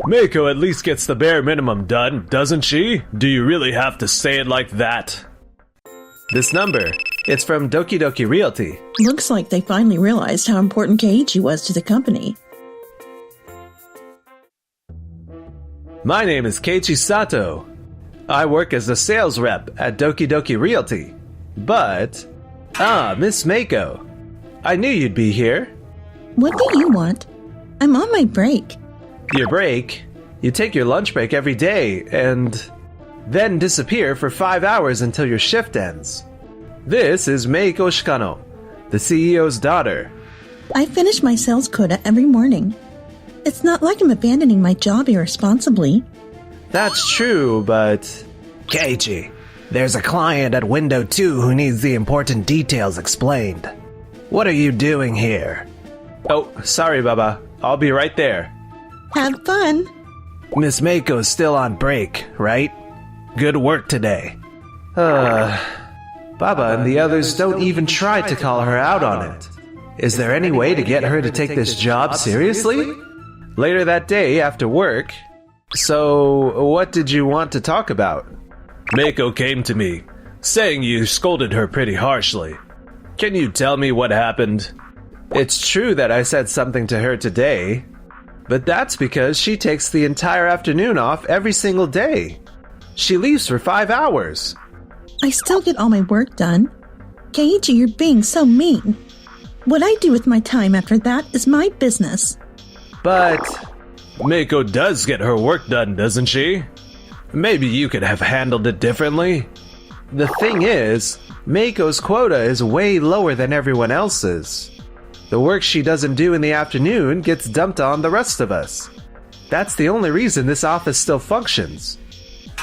Mako at least gets the bare minimum done, doesn't she? Do you really have to say it like that? This number, it's from Doki Doki Realty. Looks like they finally realized how important Keiichi was to the company. My name is Keiichi Sato. I work as a sales rep at Doki Doki Realty. But... Miss Mako. I knew you'd be here. What do you want? I'm on my break. Your break? You take your lunch break every day and then disappear for 5 hours until your shift ends. This is Meiko Shikano, the CEO's daughter. I finish my sales quota every morning. It's not like I'm abandoning my job irresponsibly. That's true, but... Keiichi, there's a client at window 2 who needs the important details explained. What are you doing here? Oh, sorry, Baba. I'll be right there. Have fun. Miss Mako's still on break, right? Good work today. Baba and the others don't even try to call her out on it. Is there any way to get her to take this job seriously? Later that day, after work... So, what did you want to talk about? Mako came to me, saying you scolded her pretty harshly. Can you tell me what happened? It's true that I said something to her today, but that's because she takes the entire afternoon off every single day. She leaves for 5 hours. I still get all my work done. Keiichi, you're being so mean. What I do with my time after that is my business. But Mako does get her work done, doesn't she? Maybe you could have handled it differently. The thing is, Mako's quota is way lower than everyone else's. The work she doesn't do in the afternoon gets dumped on the rest of us. That's the only reason this office still functions.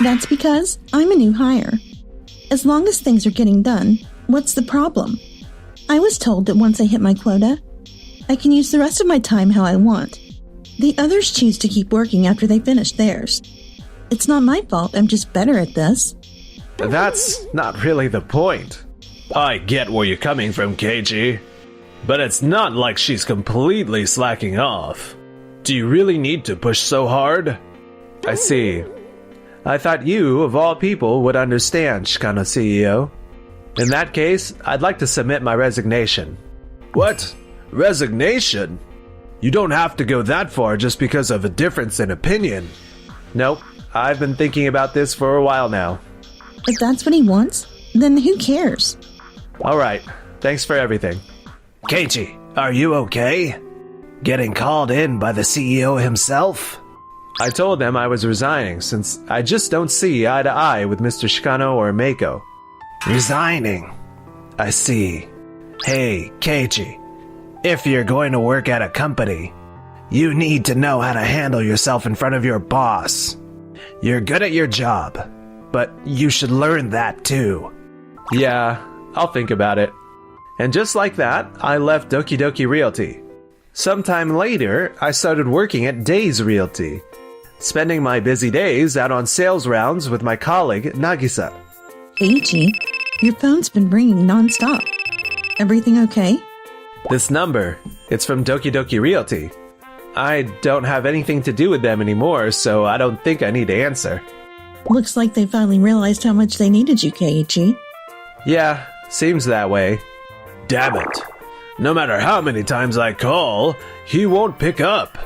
That's because I'm a new hire. As long as things are getting done, what's the problem? I was told that once I hit my quota, I can use the rest of my time how I want. The others choose to keep working after they finish theirs. It's not my fault, I'm just better at this. That's not really the point. I get where you're coming from, Keiichi. But it's not like she's completely slacking off. Do you really need to push so hard? I see. I thought you, of all people, would understand, Shikano CEO. In that case, I'd like to submit my resignation. What? Resignation? You don't have to go that far just because of a difference in opinion. Nope, I've been thinking about this for a while now. If that's what he wants, then who cares? Alright, thanks for everything. Keiichi, are you okay? Getting called in by the CEO himself? I told them I was resigning since I just don't see eye to eye with Mr. Shikano or Mako. Resigning? I see. Hey, Keiichi, if you're going to work at a company, you need to know how to handle yourself in front of your boss. You're good at your job, but you should learn that too. Yeah, I'll think about it. And just like that, I left Doki Doki Realty. Sometime later, I started working at Days Realty, spending my busy days out on sales rounds with my colleague, Nagisa. Keiichi, your phone's been ringing nonstop. Everything okay? This number, it's from Doki Doki Realty. I don't have anything to do with them anymore, so I don't think I need to answer. Looks like they finally realized how much they needed you, Keiichi. Yeah, seems that way. Damn it. No matter how many times I call, he won't pick up.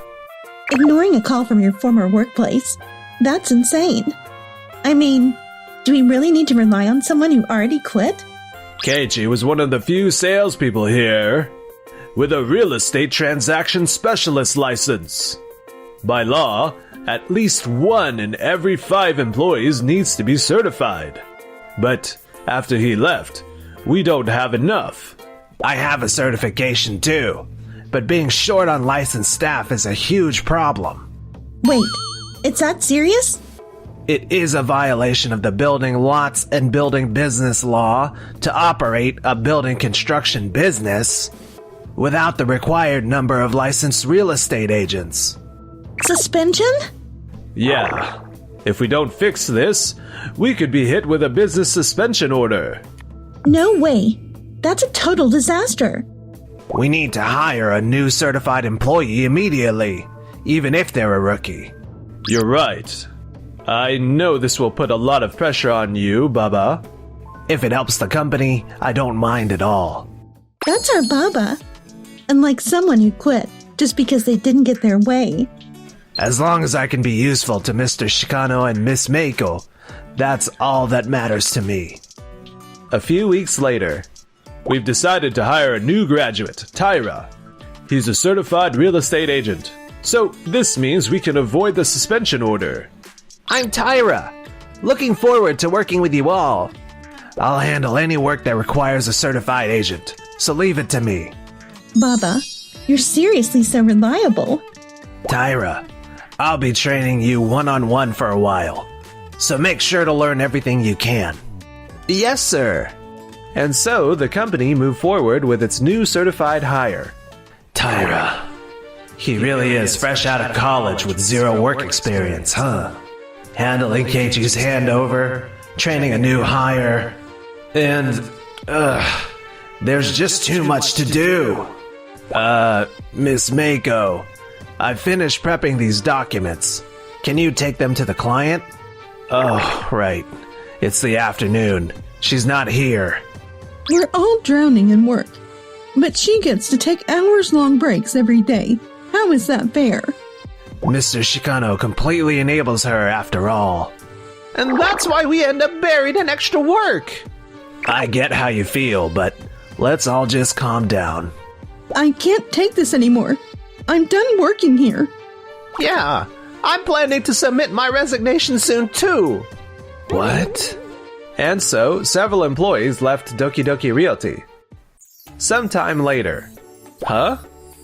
Ignoring a call from your former workplace? That's insane. I mean, do we really need to rely on someone who already quit? Keiichi was one of the few salespeople here with a real estate transaction specialist license. By law, at least 1 in every 5 employees needs to be certified. But after he left, we don't have enough. I have a certification too, but being short on licensed staff is a huge problem. Wait, it's that serious? It is a violation of the building lots and building business law to operate a building construction business without the required number of licensed real estate agents. Suspension? Yeah. If we don't fix this, we could be hit with a business suspension order. No way. That's a total disaster. We need to hire a new certified employee immediately, even if they're a rookie. You're right. I know this will put a lot of pressure on you, Baba. If it helps the company, I don't mind at all. That's our Baba. Unlike someone who quit just because they didn't get their way. As long as I can be useful to Mr. Shikano and Miss Mako, that's all that matters to me. A few weeks later, we've decided to hire a new graduate, Tyra. He's a certified real estate agent, so this means we can avoid the suspension order. I'm Tyra. Looking forward to working with you all. I'll handle any work that requires a certified agent, so leave it to me. Baba, you're seriously so reliable. Tyra, I'll be training you one-on-one for a while, so make sure to learn everything you can. Yes, sir. And so the company moved forward with its new certified hire. Tyra. He really is fresh out of college with zero work experience, huh? Handling Keiichi's handover, training a new hire, and, there's just too much to do. Miss Mako, I've finished prepping these documents. Can you take them to the client? Oh, right. It's the afternoon. She's not here. We're all drowning in work, but she gets to take hours-long breaks every day. How is that fair? Mr. Shikano completely enables her after all. And that's why we end up buried in extra work. I get how you feel, but let's all just calm down. I can't take this anymore. I'm done working here. Yeah, I'm planning to submit my resignation soon too. What? And so, several employees left Doki Doki Realty. Sometime later. Huh?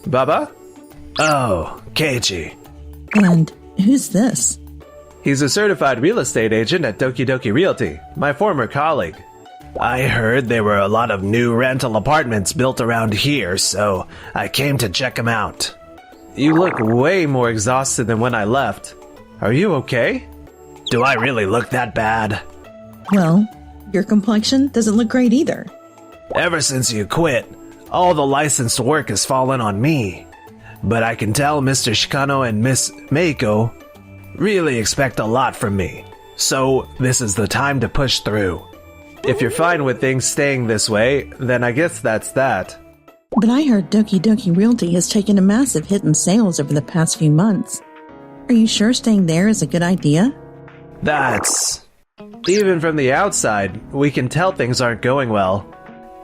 Baba? Oh, Keiichi. And who's this? He's a certified real estate agent at Doki Doki Realty, my former colleague. I heard there were a lot of new rental apartments built around here, so I came to check them out. You look way more exhausted than when I left. Are you okay? Do I really look that bad? Well, your complexion doesn't look great either. Ever since you quit, all the licensed work has fallen on me. But I can tell Mr. Shikano and Miss Mako really expect a lot from me. So this is the time to push through. If you're fine with things staying this way, then I guess that's that. But I heard Doki Doki Realty has taken a massive hit in sales over the past few months. Are you sure staying there is a good idea? That's... Even from the outside, we can tell things aren't going well.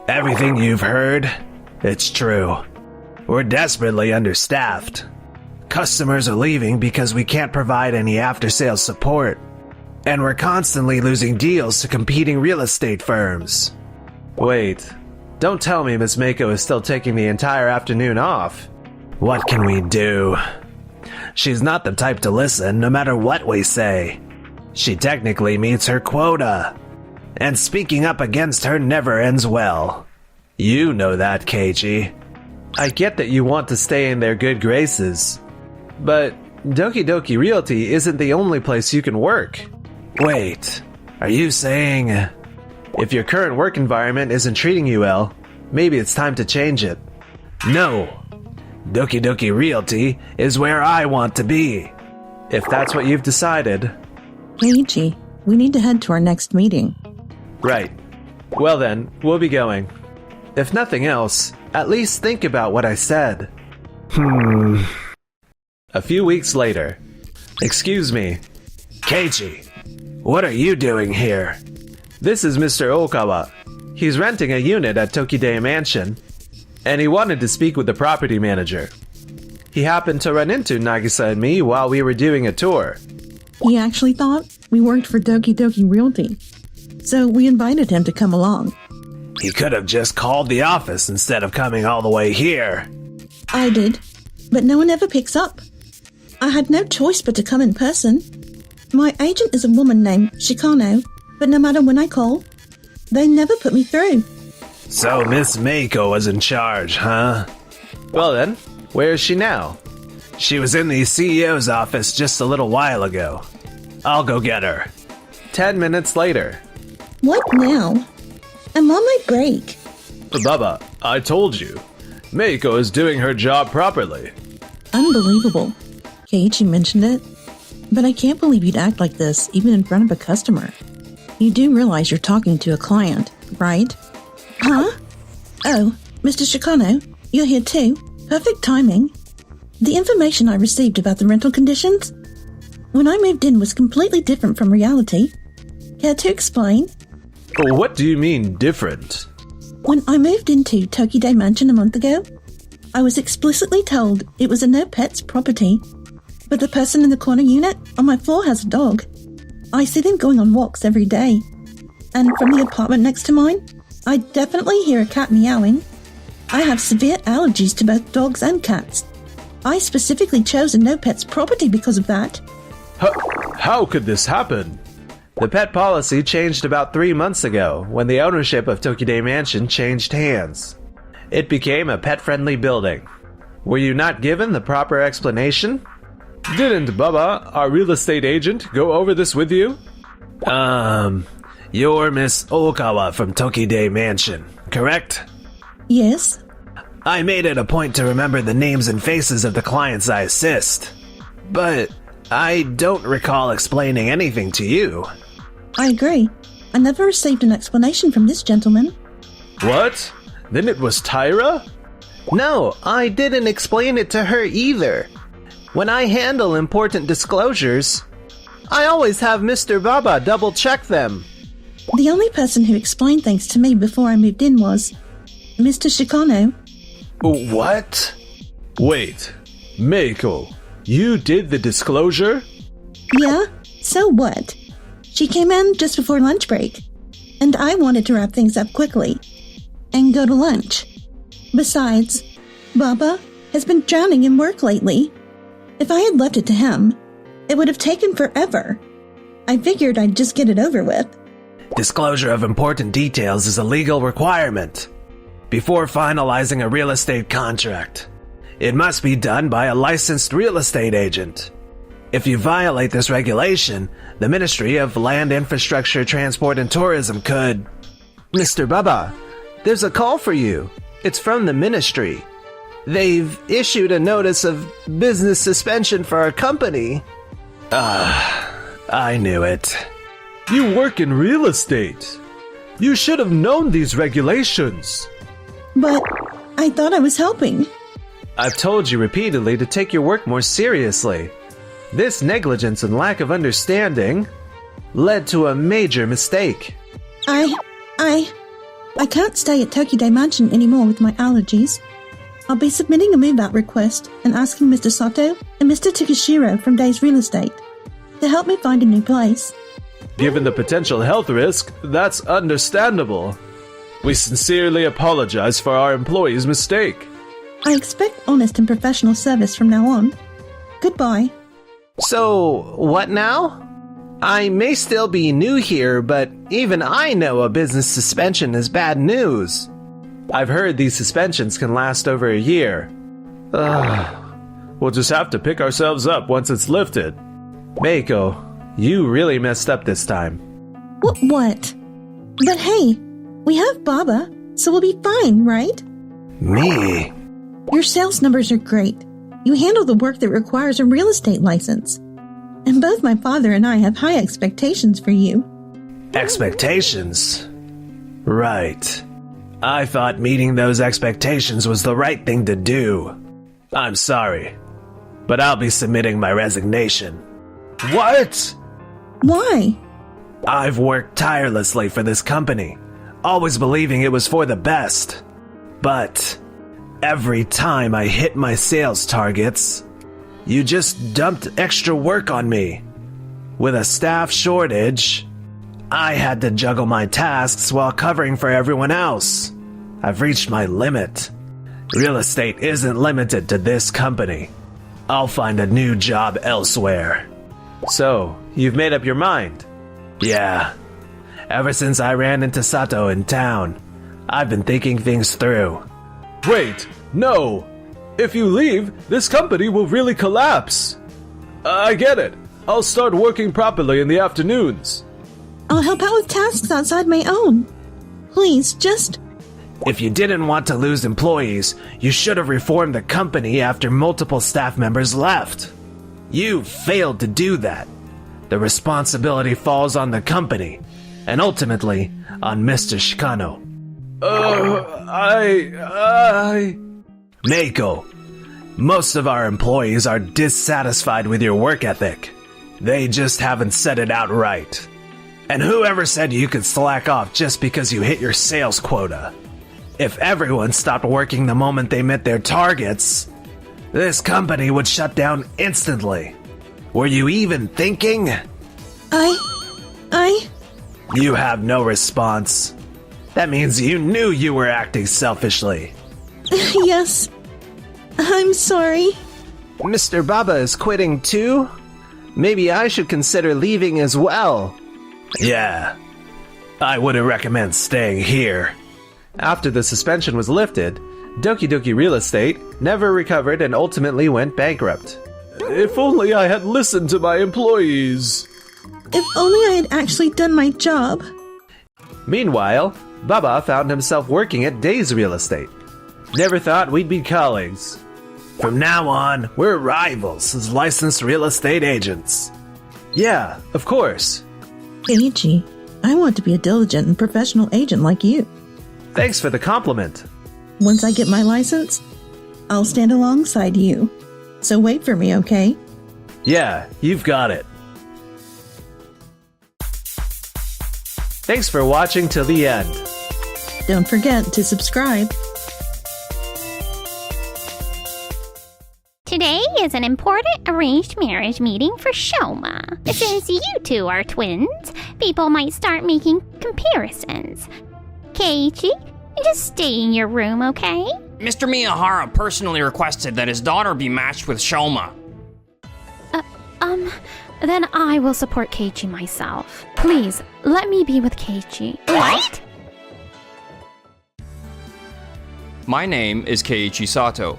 Everything you've heard, it's true. We're desperately understaffed. Customers are leaving because we can't provide any after-sales support. And we're constantly losing deals to competing real estate firms. Wait, don't tell me Miss Mako is still taking the entire afternoon off. What can we do? She's not the type to listen no matter what we say. She technically meets her quota. And speaking up against her never ends well. You know that, Keiichi. I get that you want to stay in their good graces. But Doki Doki Realty isn't the only place you can work. Wait, are you saying... If your current work environment isn't treating you well, maybe it's time to change it. No. Doki Doki Realty is where I want to be. If that's what you've decided. Keiichi, we need to head to our next meeting. Right. Well then, we'll be going. If nothing else, at least think about what I said. A few weeks later. Excuse me. Keiichi, what are you doing here? This is Mr. Okawa. He's renting a unit at Tokide Mansion, and he wanted to speak with the property manager. He happened to run into Nagisa and me while we were doing a tour. He actually thought we worked for Doki Doki Realty, so we invited him to come along. He could have just called the office instead of coming all the way here. I did, but no one ever picks up. I had no choice but to come in person. My agent is a woman named Shikano, but no matter when I call, they never put me through. So Miss Mako was in charge, huh? Well then, where is she now? She was in the CEO's office just a little while ago. I'll go get her. 10 minutes later. What now? I'm on my break. Baba, I told you. Meiko is doing her job properly. Unbelievable. Keiichi mentioned it. but I can't believe you'd act like this, even in front of a customer. You do realize you're talking to a client, right? Huh? Oh, Mr. Shikano, you're here too. Perfect timing. The information I received about the rental conditions when I moved in was completely different from reality. Care to explain? What do you mean, different? When I moved into Tokide Mansion a month ago, I was explicitly told it was a no-pets property. But the person in the corner unit on my floor has a dog. I see them going on walks every day. And from the apartment next to mine, I definitely hear a cat meowing. I have severe allergies to both dogs and cats. I specifically chose a no-pets property because of that. How could this happen? The pet policy changed about 3 months ago when the ownership of Tokide Mansion changed hands. It became a pet-friendly building. Were you not given the proper explanation? Didn't Baba, our real estate agent, go over this with you? You're Miss Okawa from Tokide Mansion, correct? Yes. I made it a point to remember the names and faces of the clients I assist. But I don't recall explaining anything to you. I agree. I never received an explanation from this gentleman. What? Then it was Tyra? No, I didn't explain it to her either. When I handle important disclosures, I always have Mr. Baba double-check them. The only person who explained things to me before I moved in was Mr. Shikano. What? Wait, Meiko, you did the disclosure? Yeah, so what? She came in just before lunch break, and I wanted to wrap things up quickly and go to lunch. Besides, Baba has been drowning in work lately. If I had left it to him, it would have taken forever. I figured I'd just get it over with. Disclosure of important details is a legal requirement before finalizing a real estate contract. It must be done by a licensed real estate agent. If you violate this regulation, the Ministry of Land Infrastructure, Transport and Tourism could... Mr. Baba, there's a call for you. It's from the ministry. They've issued a notice of business suspension for our company. I knew it. You work in real estate. You should have known these regulations. But I thought I was helping. I've told you repeatedly to take your work more seriously. This negligence and lack of understanding led to a major mistake. I can't stay at Tokide Mansion anymore with my allergies. I'll be submitting a move-out request and asking Mr. Sato and Mr. Takashiro from Days Real Estate to help me find a new place. Given the potential health risk, that's understandable. We sincerely apologize for our employee's mistake. I expect honest and professional service from now on. Goodbye. So, what now? I may still be new here, but even I know a business suspension is bad news. I've heard these suspensions can last over a year. We'll just have to pick ourselves up once it's lifted. Meiko, you really messed up this time. What? But hey, we have Baba, so we'll be fine, right? Me? Your sales numbers are great. You handle the work that requires a real estate license. And both my father and I have high expectations for you. Expectations? Right. I thought meeting those expectations was the right thing to do. I'm sorry, but I'll be submitting my resignation. What? Why? I've worked tirelessly for this company, always believing it was for the best. But every time I hit my sales targets, you just dumped extra work on me. With a staff shortage, I had to juggle my tasks while covering for everyone else. I've reached my limit. Real estate isn't limited to this company. I'll find a new job elsewhere. So, you've made up your mind? Yeah. Ever since I ran into Sato in town, I've been thinking things through. Wait, no! If you leave, this company will really collapse. I get it. I'll start working properly in the afternoons. I'll help out with tasks outside my own. Please, just... If you didn't want to lose employees, you should have reformed the company after multiple staff members left. You failed to do that. The responsibility falls on the company, and ultimately on Mr. Shikano. Mako, most of our employees are dissatisfied with your work ethic. They just haven't said it outright. And whoever said you could slack off just because you hit your sales quota? If everyone stopped working the moment they met their targets, this company would shut down instantly. Were you even thinking? You have no response. That means you knew you were acting selfishly. Yes. I'm sorry. Mr. Baba is quitting too? Maybe I should consider leaving as well. Yeah, I wouldn't recommend staying here. After the suspension was lifted, Doki Doki Real Estate never recovered and ultimately went bankrupt. If only I had listened to my employees. If only I had actually done my job. Meanwhile, Baba found himself working at Days Real Estate. Never thought we'd be colleagues. From now on, we're rivals as licensed real estate agents. Yeah, of course. Keiichi, I want to be a diligent and professional agent like you. Thanks for the compliment. Once I get my license, I'll stand alongside you. So wait for me, okay? Yeah, you've got it. Thanks for watching till the end. Don't forget to subscribe. Today is an important arranged marriage meeting for Shoma. Since you two are twins, people might start making comparisons. Keiichi, just stay in your room, okay? Mr. Miyahara personally requested that his daughter be matched with Shoma. Then I will support Keiichi myself. Please, let me be with Keiichi. What? My name is Keiichi Sato.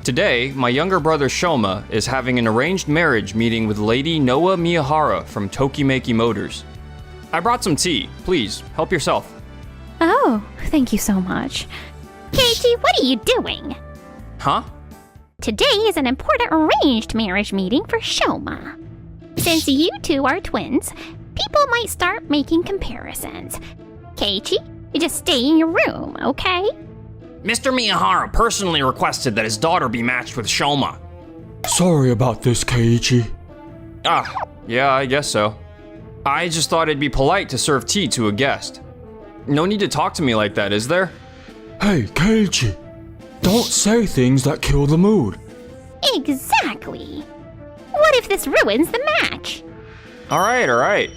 Today, my younger brother Shoma is having an arranged marriage meeting with Lady Noa Miyahara from Tokimeki Motors. I brought some tea. Please, help yourself. Oh, thank you so much. Keiichi, what are you doing? Huh? Today is an important arranged marriage meeting for Shoma. Since you two are twins, people might start making comparisons. Keiichi, just stay in your room, okay? Mr. Miyahara personally requested that his daughter be matched with Shoma. Sorry about this, Keiichi. Yeah, I guess so. I just thought it'd be polite to serve tea to a guest. No need to talk to me like that, is there? Hey, Keiichi. Don't say things that kill the mood. Exactly. What if this ruins the match? Alright.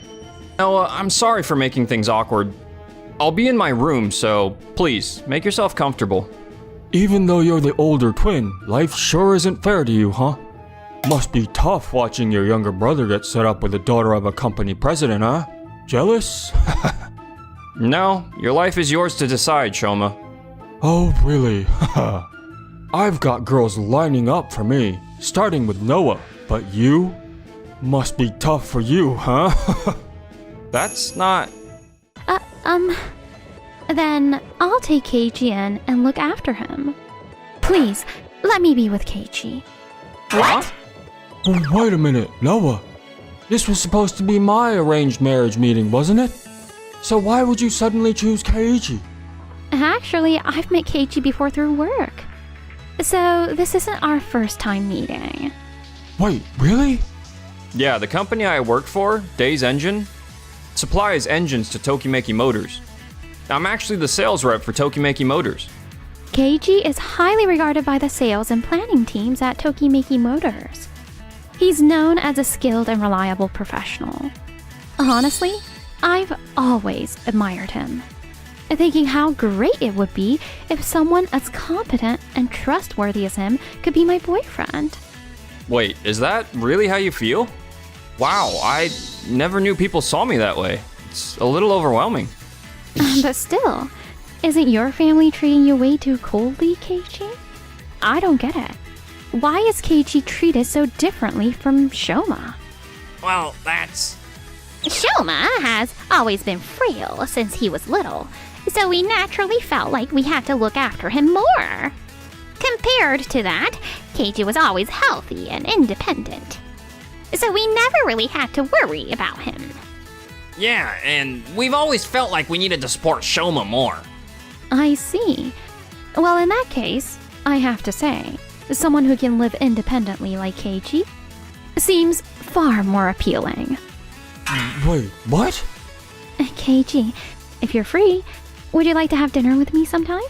Noah, I'm sorry for making things awkward. I'll be in my room, so please, make yourself comfortable. Even though you're the older twin, life sure isn't fair to you, huh? Must be tough watching your younger brother get set up with the daughter of a company president, huh? Jealous? No, your life is yours to decide, Shoma. Oh, really? I've got girls lining up for me, starting with Noah, but you? Must be tough for you, huh? That's not... Then I'll take Keiichi in and look after him. Please, let me be with Keiichi. What? Oh, wait a minute, Noah. This was supposed to be my arranged marriage meeting, wasn't it? So why would you suddenly choose Keiichi? Actually, I've met Keiichi before through work. So this isn't our first time meeting. Wait, really? Yeah, the company I work for, Days Engine, supplies engines to Tokimeki Motors. I'm actually the sales rep for Tokimeki Motors. Keiichi is highly regarded by the sales and planning teams at Tokimeki Motors. He's known as a skilled and reliable professional. Honestly, I've always admired him, thinking how great it would be if someone as competent and trustworthy as him could be my boyfriend. Wait, is that really how you feel? Wow, I never knew people saw me that way. It's a little overwhelming. But still, isn't your family treating you way too coldly, Keiichi? I don't get it. Why is Keiichi treated so differently from Shoma? Well, that's... Shoma has always been frail since he was little, so we naturally felt like we had to look after him more. Compared to that, Keiichi was always healthy and independent. so we never really had to worry about him. Yeah, and we've always felt like we needed to support Shoma more. I see. Well, in that case, I have to say, someone who can live independently like Keiichi seems far more appealing. Wait, what? Keiichi, if you're free, would you like to have dinner with me sometime?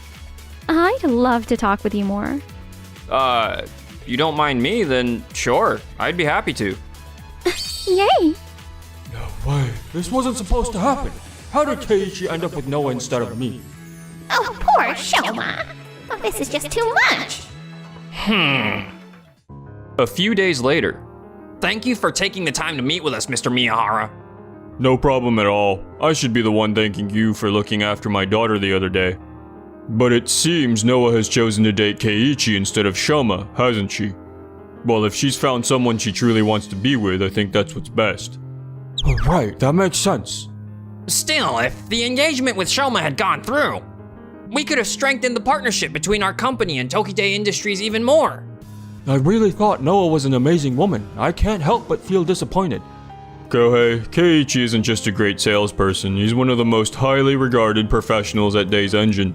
I'd love to talk with you more. If you don't mind me, then sure, I'd be happy to. Yay! No way. This wasn't supposed to happen. How did Keiichi end up with Noah instead of me? Oh, poor Shoma. Oh, this is just too much. A few days later. Thank you for taking the time to meet with us, Mr. Miyahara. No problem at all. I should be the one thanking you for looking after my daughter the other day. But it seems Noah has chosen to date Keiichi instead of Shoma, hasn't she? Well, if she's found someone she truly wants to be with, I think that's what's best. Oh, right, that makes sense. Still, if the engagement with Shoma had gone through, we could have strengthened the partnership between our company and Tokide Industries even more. I really thought Noah was an amazing woman. I can't help but feel disappointed. Kohei, Keiichi isn't just a great salesperson, he's one of the most highly regarded professionals at Days Engine.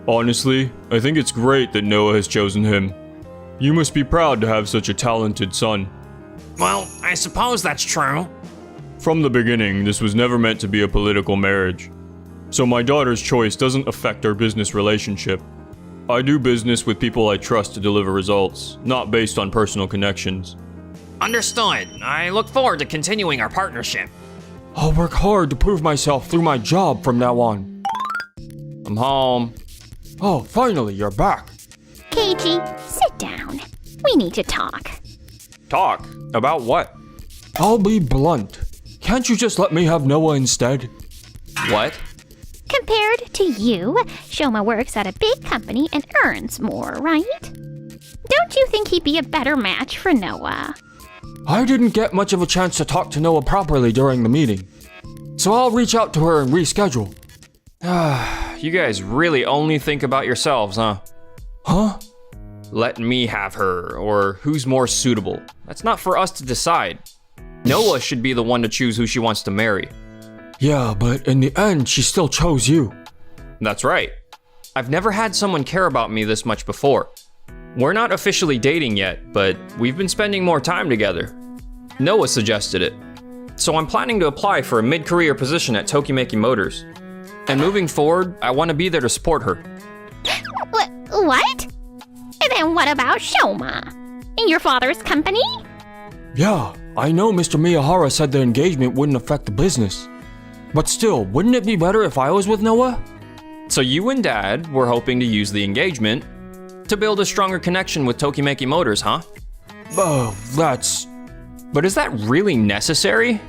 Honestly, I think it's great that Noah has chosen him. You must be proud to have such a talented son. Well, I suppose that's true. From the beginning, this was never meant to be a political marriage. So my daughter's choice doesn't affect our business relationship. I do business with people I trust to deliver results, not based on personal connections. Understood. I look forward to continuing our partnership. I'll work hard to prove myself through my job from now on. I'm home. Oh, finally, you're back. Keiichi, sit down. We need to talk. Talk? About what? I'll be blunt. Can't you just let me have Noah instead? What? Compared to you, Shoma works at a big company and earns more, right? Don't you think he'd be a better match for Noah? I didn't get much of a chance to talk to Noah properly during the meeting. So I'll reach out to her and reschedule. You guys really only think about yourselves, huh? Huh? Let me have her, or who's more suitable. That's not for us to decide. Noah should be the one to choose who she wants to marry. Yeah, but in the end, she still chose you. That's right. I've never had someone care about me this much before. We're not officially dating yet, but we've been spending more time together. Noah suggested it. So I'm planning to apply for a mid-career position at Tokimeki Motors. And moving forward, I want to be there to support her. What? And then what about Shoma? In your father's company? Yeah, I know Mr. Miyahara said the engagement wouldn't affect the business. But still, wouldn't it be better if I was with Noah? So you and Dad were hoping to use the engagement to build a stronger connection with Tokimeki Motors, huh? Oh, that's... But is that really necessary?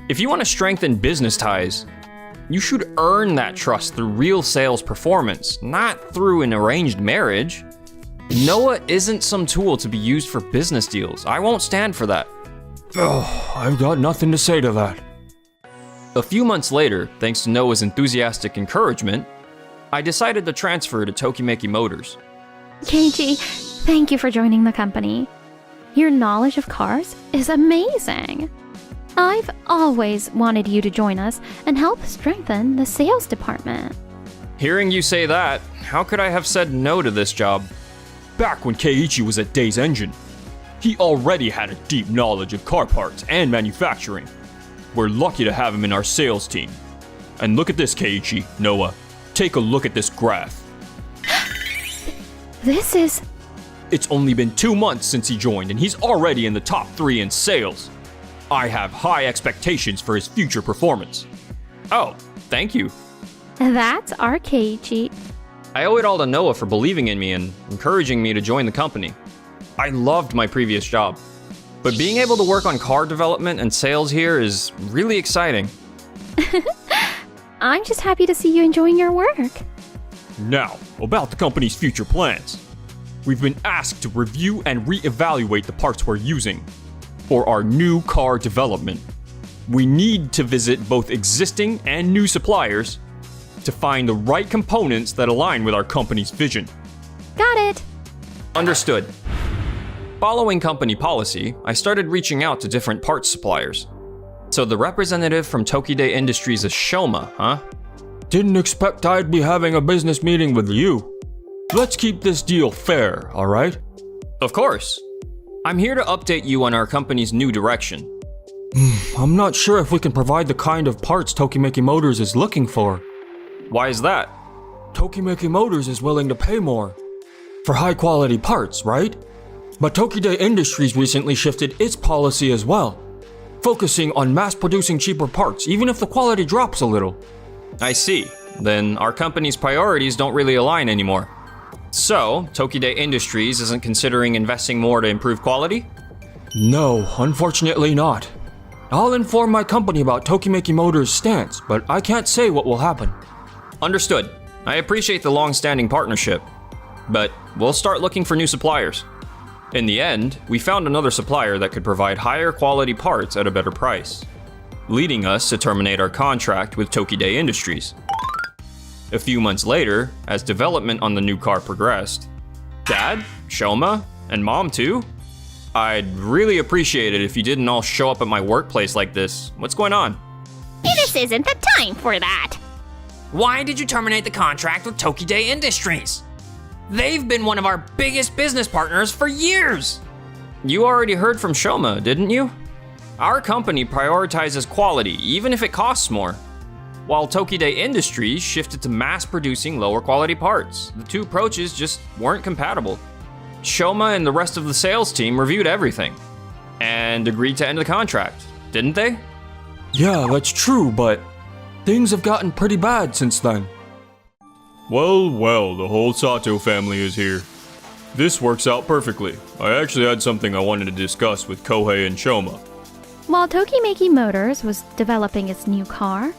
If you want to strengthen business ties, you should earn that trust through real sales performance, not through an arranged marriage. Noah isn't some tool to be used for business deals. I won't stand for that. Oh, I've got nothing to say to that. A few months later, thanks to Noah's enthusiastic encouragement, I decided to transfer to Tokimeki Motors. Keiichi, thank you for joining the company. Your knowledge of cars is amazing. I've always wanted you to join us and help strengthen the sales department. Hearing you say that, how could I have said no to this job? Back when Keiichi was at Days Engine, he already had a deep knowledge of car parts and manufacturing. We're lucky to have him in our sales team. And look at this, Keiichi, Noah. Take a look at this graph. This is... It's only been 2 months since he joined, and he's already in the top 3 in sales. I have high expectations for his future performance. Oh, thank you. That's our Keiichi. I owe it all to Noah for believing in me and encouraging me to join the company. I loved my previous job, but being able to work on car development and sales here is really exciting. I'm just happy to see you enjoying your work. Now, about the company's future plans. We've been asked to review and reevaluate the parts we're using for our new car development. We need to visit both existing and new suppliers to find the right components that align with our company's vision. Got it. Understood. Following company policy, I started reaching out to different parts suppliers. So the representative from Tokide Industries is Shoma, huh? Didn't expect I'd be having a business meeting with you. Let's keep this deal fair, alright? Of course. I'm here to update you on our company's new direction. I'm not sure if we can provide the kind of parts Tokimeki Motors is looking for. Why is that? Tokimeki Motors is willing to pay more for high quality parts, right? But Tokide Industries recently shifted its policy as well, focusing on mass producing cheaper parts even if the quality drops a little. I see. Then our company's priorities don't really align anymore. So, Tokide Industries isn't considering investing more to improve quality? No, unfortunately not. I'll inform my company about Tokimeki Motors' stance, but I can't say what will happen. Understood. I appreciate the long-standing partnership, but we'll start looking for new suppliers. In the end, we found another supplier that could provide higher quality parts at a better price, leading us to terminate our contract with Tokide Industries. A few months later, as development on the new car progressed, Dad, Shoma, and Mom too? I'd really appreciate it if you didn't all show up at my workplace like this. What's going on? This isn't the time for that. Why did you terminate the contract with Tokide Industries? They've been one of our biggest business partners for years. You already heard from Shoma, didn't you? Our company prioritizes quality, even if it costs more. While Tokide Industries shifted to mass producing lower quality parts, the two approaches just weren't compatible. Shoma and the rest of the sales team reviewed everything and agreed to end the contract, didn't they? Yeah, that's true, but things have gotten pretty bad since then. Well, the whole Sato family is here. This works out perfectly. I actually had something I wanted to discuss with Kohei and Shoma. While Tokimeki Motors was developing its new car,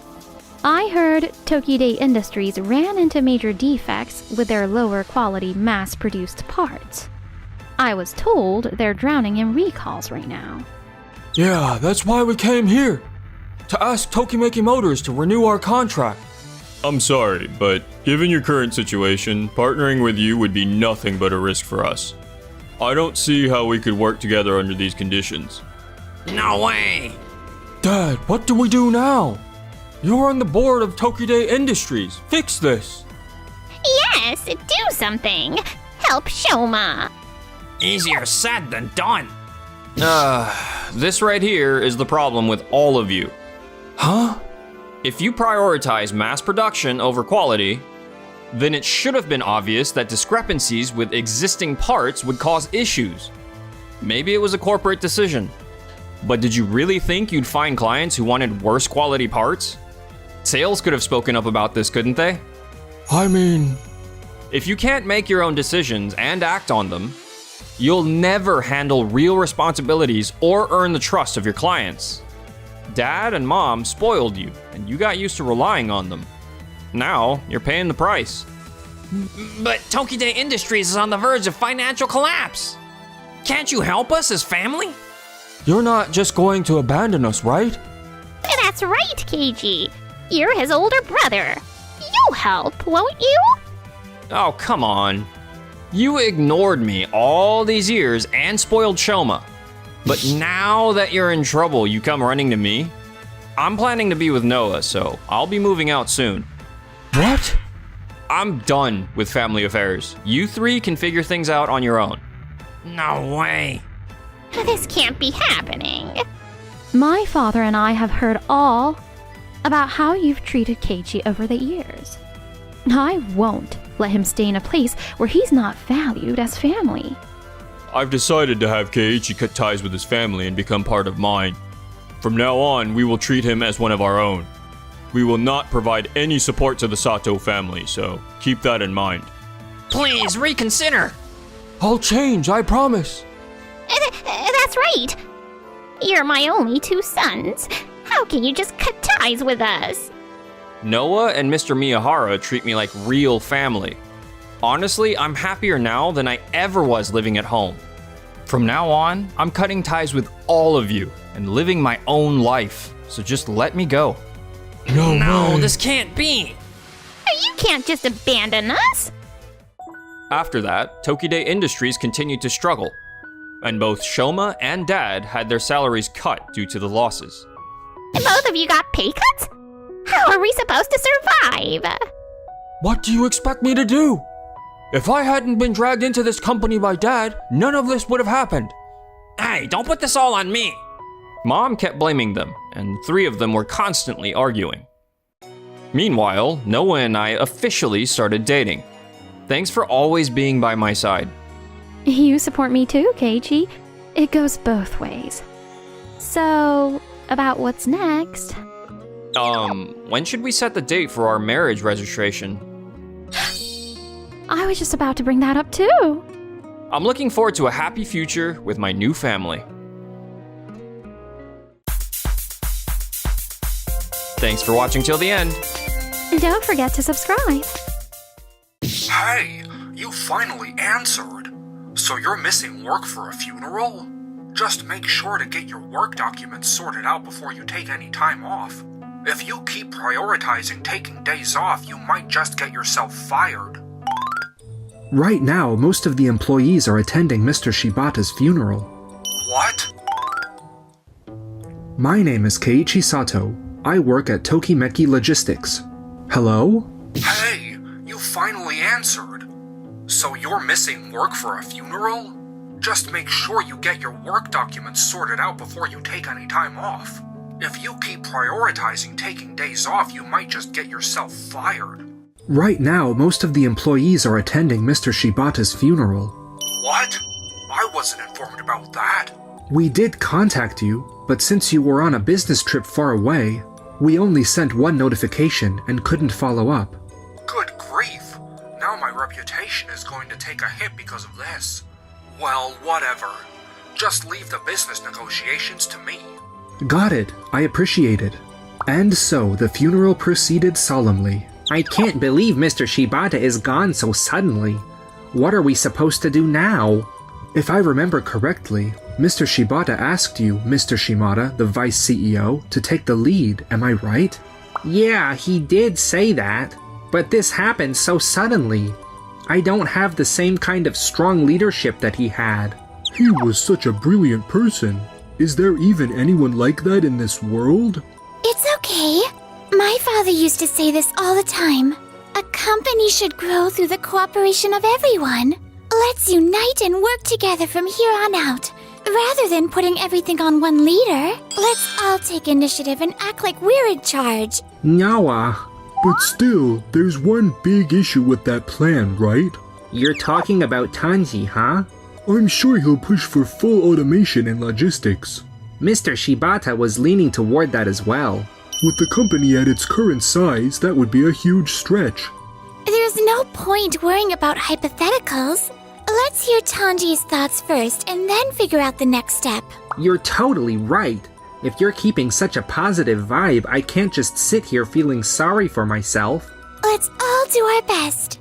I heard Tokide Industries ran into major defects with their lower quality mass-produced parts. I was told they're drowning in recalls right now. Yeah, that's why we came here. To ask Tokimeki Motors to renew our contract. I'm sorry, but given your current situation, partnering with you would be nothing but a risk for us. I don't see how we could work together under these conditions. No way. Dad, what do we do now? You're on the board of Tokide Industries. Fix this. Yes, do something. Help Shoma. Easier said than done. This right here is the problem with all of you. Huh? If you prioritize mass production over quality, then it should have been obvious that discrepancies with existing parts would cause issues. Maybe it was a corporate decision. But did you really think you'd find clients who wanted worse quality parts? Sales could have spoken up about this, couldn't they? I mean, if you can't make your own decisions and act on them, you'll never handle real responsibilities or earn the trust of your clients. Dad and Mom spoiled you, and you got used to relying on them. Now, you're paying the price. But Tokide Industries is on the verge of financial collapse. Can't you help us as family? you're not just going to abandon us, right? That's right, KG. You're his older brother. You'll help, won't you? Oh, come on. You ignored me all these years and spoiled Shoma. But now that you're in trouble, you come running to me? I'm planning to be with Noah, so I'll be moving out soon. What? I'm done with family affairs. You three can figure things out on your own. No way. This can't be happening. My father and I have heard all about how you've treated Keiichi over the years. I won't let him stay in a place where he's not valued as family. I've decided to have Keiichi cut ties with his family and become part of mine. From now on, we will treat him as one of our own. We will not provide any support to the Sato family, so keep that in mind. Please reconsider. I'll change, I promise. That's right. You're my only two sons. How can you just cut ties with us? Noah and Mr. Miyahara treat me like real family. Honestly, I'm happier now than I ever was living at home. From now on, I'm cutting ties with all of you and living my own life, so just let me go. No, this can't be. You can't just abandon us. After that, Tokide Industries continued to struggle. and both Shoma and Dad had their salaries cut due to the losses. Both of you got pay cuts? How are we supposed to survive? What do you expect me to do? If I hadn't been dragged into this company by Dad, none of this would have happened. Hey, don't put this all on me. Mom kept blaming them, and 3 of them were constantly arguing. Meanwhile, Noah and I officially started dating. Thanks for always being by my side. You support me too, Keiichi. It goes both ways. So, about what's next? When should we set the date for our marriage registration? I was just about to bring that up too. I'm looking forward to a happy future with my new family. Thanks for watching till the end. Don't forget to subscribe. Hey, you finally answered. So you're missing work for a funeral? Just make sure to get your work documents sorted out before you take any time off. If you keep prioritizing taking days off, you might just get yourself fired. Right now, most of the employees are attending Mr. Shibata's funeral. What? My name is Keiichi Sato. I work at Tokimeki Logistics. Hello? Hey, you finally answered. So you're missing work for a funeral? Just make sure you get your work documents sorted out before you take any time off. If you keep prioritizing taking days off, you might just get yourself fired. Right now, most of the employees are attending Mr. Shibata's funeral. What? I wasn't informed about that. We did contact you, but since you were on a business trip far away, we only sent one notification and couldn't follow up. Good grief. Now my reputation is going to take a hit because of this. Well, whatever. Just leave the business negotiations to me. Got it. I appreciate it. And so the funeral proceeded solemnly. I can't believe Mr. Shibata is gone so suddenly. What are we supposed to do now? If I remember correctly, Mr. Shibata asked you, Mr. Shimada, the Vice CEO, to take the lead, am I right? Yeah, he did say that. But this happened so suddenly. I don't have the same kind of strong leadership that he had. He was such a brilliant person. Is there even anyone like that in this world? It's okay. My father used to say this all the time. A company should grow through the cooperation of everyone. Let's unite and work together from here on out. Rather than putting everything on one leader, let's all take initiative and act like we're in charge. Noah. But still, there's one big issue with that plan, right? You're talking about Tanji, huh? I'm sure he'll push for full automation in logistics. Mr. Shibata was leaning toward that as well. With the company at its current size, that would be a huge stretch. There's no point worrying about hypotheticals. Let's hear Tanji's thoughts first and then figure out the next step. You're totally right. If you're keeping such a positive vibe, I can't just sit here feeling sorry for myself. Let's all do our best.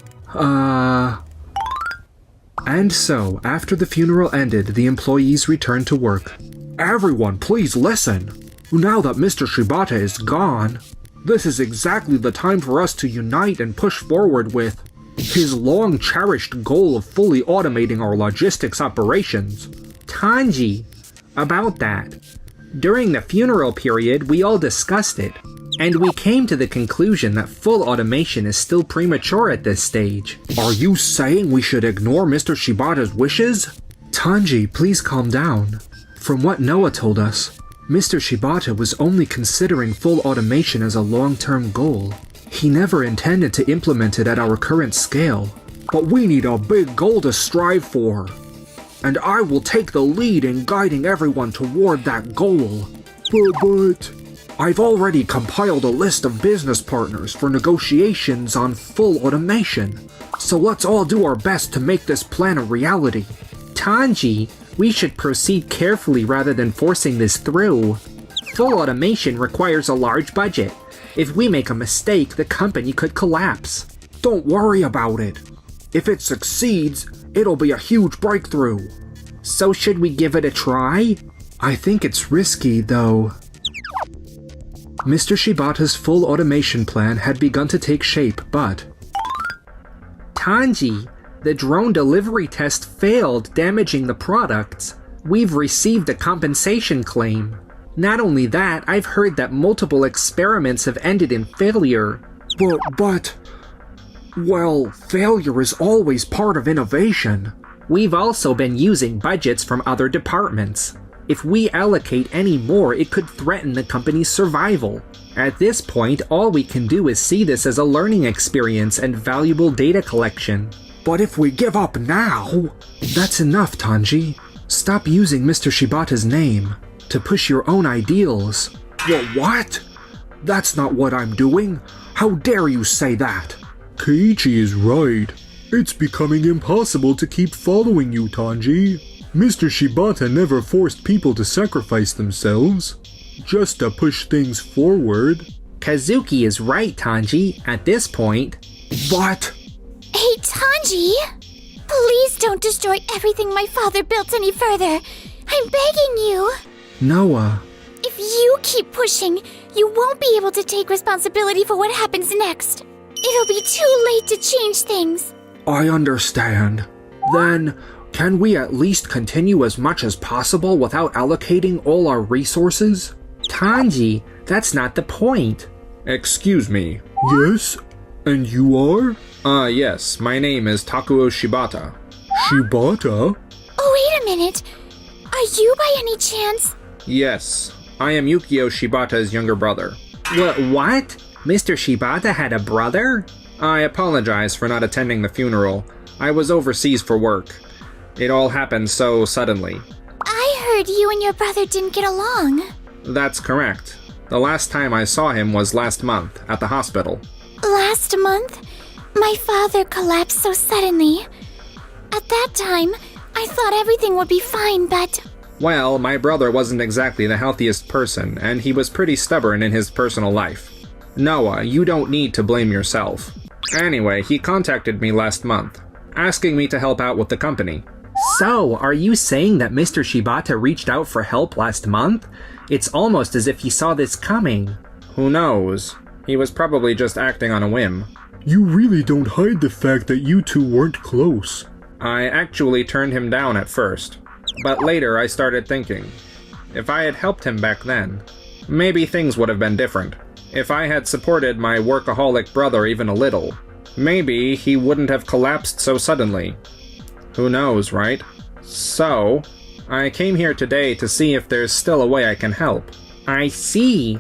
And so, after the funeral ended, the employees returned to work. Everyone, please listen. Now that Mr. Shibata is gone, this is exactly the time for us to unite and push forward with his long-cherished goal of fully automating our logistics operations. Tanji, about that. During the funeral period, we all discussed it, and we came to the conclusion that full automation is still premature at this stage. Are you saying we should ignore Mr. Shibata's wishes? Tanji, please calm down. From what Noah told us, Mr. Shibata was only considering full automation as a long-term goal. He never intended to implement it at our current scale. But we need a big goal to strive for. And I will take the lead in guiding everyone toward that goal. But I've already compiled a list of business partners for negotiations on full automation. So let's all do our best to make this plan a reality. Tanji, we should proceed carefully rather than forcing this through. Full automation requires a large budget. If we make a mistake, the company could collapse. Don't worry about it. If it succeeds, it'll be a huge breakthrough. So should we give it a try? I think it's risky, though. Mr. Shibata's full automation plan had begun to take shape, but... Tanji, the drone delivery test failed, damaging the products. We've received a compensation claim. Not only that, I've heard that multiple experiments have ended in failure. Well, failure is always part of innovation. We've also been using budgets from other departments. If we allocate any more, it could threaten the company's survival. At this point, all we can do is see this as a learning experience and valuable data collection. But if we give up now... That's enough, Tanji. Stop using Mr. Shibata's name to push your own ideals. What? That's not what I'm doing. How dare you say that? Keiichi is right. It's becoming impossible to keep following you, Tanji. Mr. Shibata never forced people to sacrifice themselves, just to push things forward. Kazuki is right, Tanji, at this point. What? Hey, Tanji! Please don't destroy everything my father built any further. I'm begging you. Noah. If you keep pushing, you won't be able to take responsibility for what happens next. It'll be too late to change things. I understand. Then, can we at least continue as much as possible without allocating all our resources? Tanji, that's not the point. Excuse me. Yes? And you are? Yes, my name is Takuo Shibata. Shibata? Oh, wait a minute. Are you by any chance? Yes, I am Yukio Shibata's younger brother. What? Mr. Shibata had a brother? I apologize for not attending the funeral. I was overseas for work. It all happened so suddenly. I heard you and your brother didn't get along. That's correct. The last time I saw him was last month, at the hospital. Last month? My father collapsed so suddenly. At that time, I thought everything would be fine, but... Well, my brother wasn't exactly the healthiest person, and he was pretty stubborn in his personal life. Noah, you don't need to blame yourself. Anyway, he contacted me last month, asking me to help out with the company. So, are you saying that Mr. Shibata reached out for help last month? It's almost as if he saw this coming. Who knows? He was probably just acting on a whim. You really don't hide the fact that you two weren't close. I actually turned him down at first, but later I started thinking, if I had helped him back then, maybe things would have been different. If I had supported my workaholic brother even a little, maybe he wouldn't have collapsed so suddenly. Who knows, right? So, I came here today to see if there's still a way I can help. I see.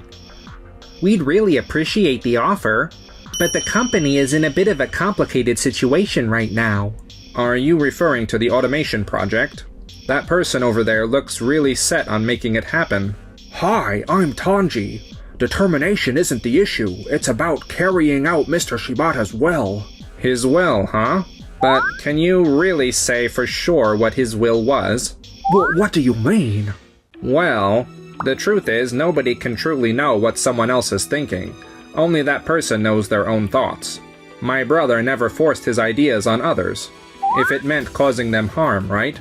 We'd really appreciate the offer, but the company is in a bit of a complicated situation right now. Are you referring to the automation project? That person over there looks really set on making it happen. Hi, I'm Tanji. Determination isn't the issue, it's about carrying out Mr. Shibata's will. His will, huh? But can you really say for sure what his will was? What do you mean? Well, the truth is nobody can truly know what someone else is thinking. Only that person knows their own thoughts. My brother never forced his ideas on others, if it meant causing them harm, right?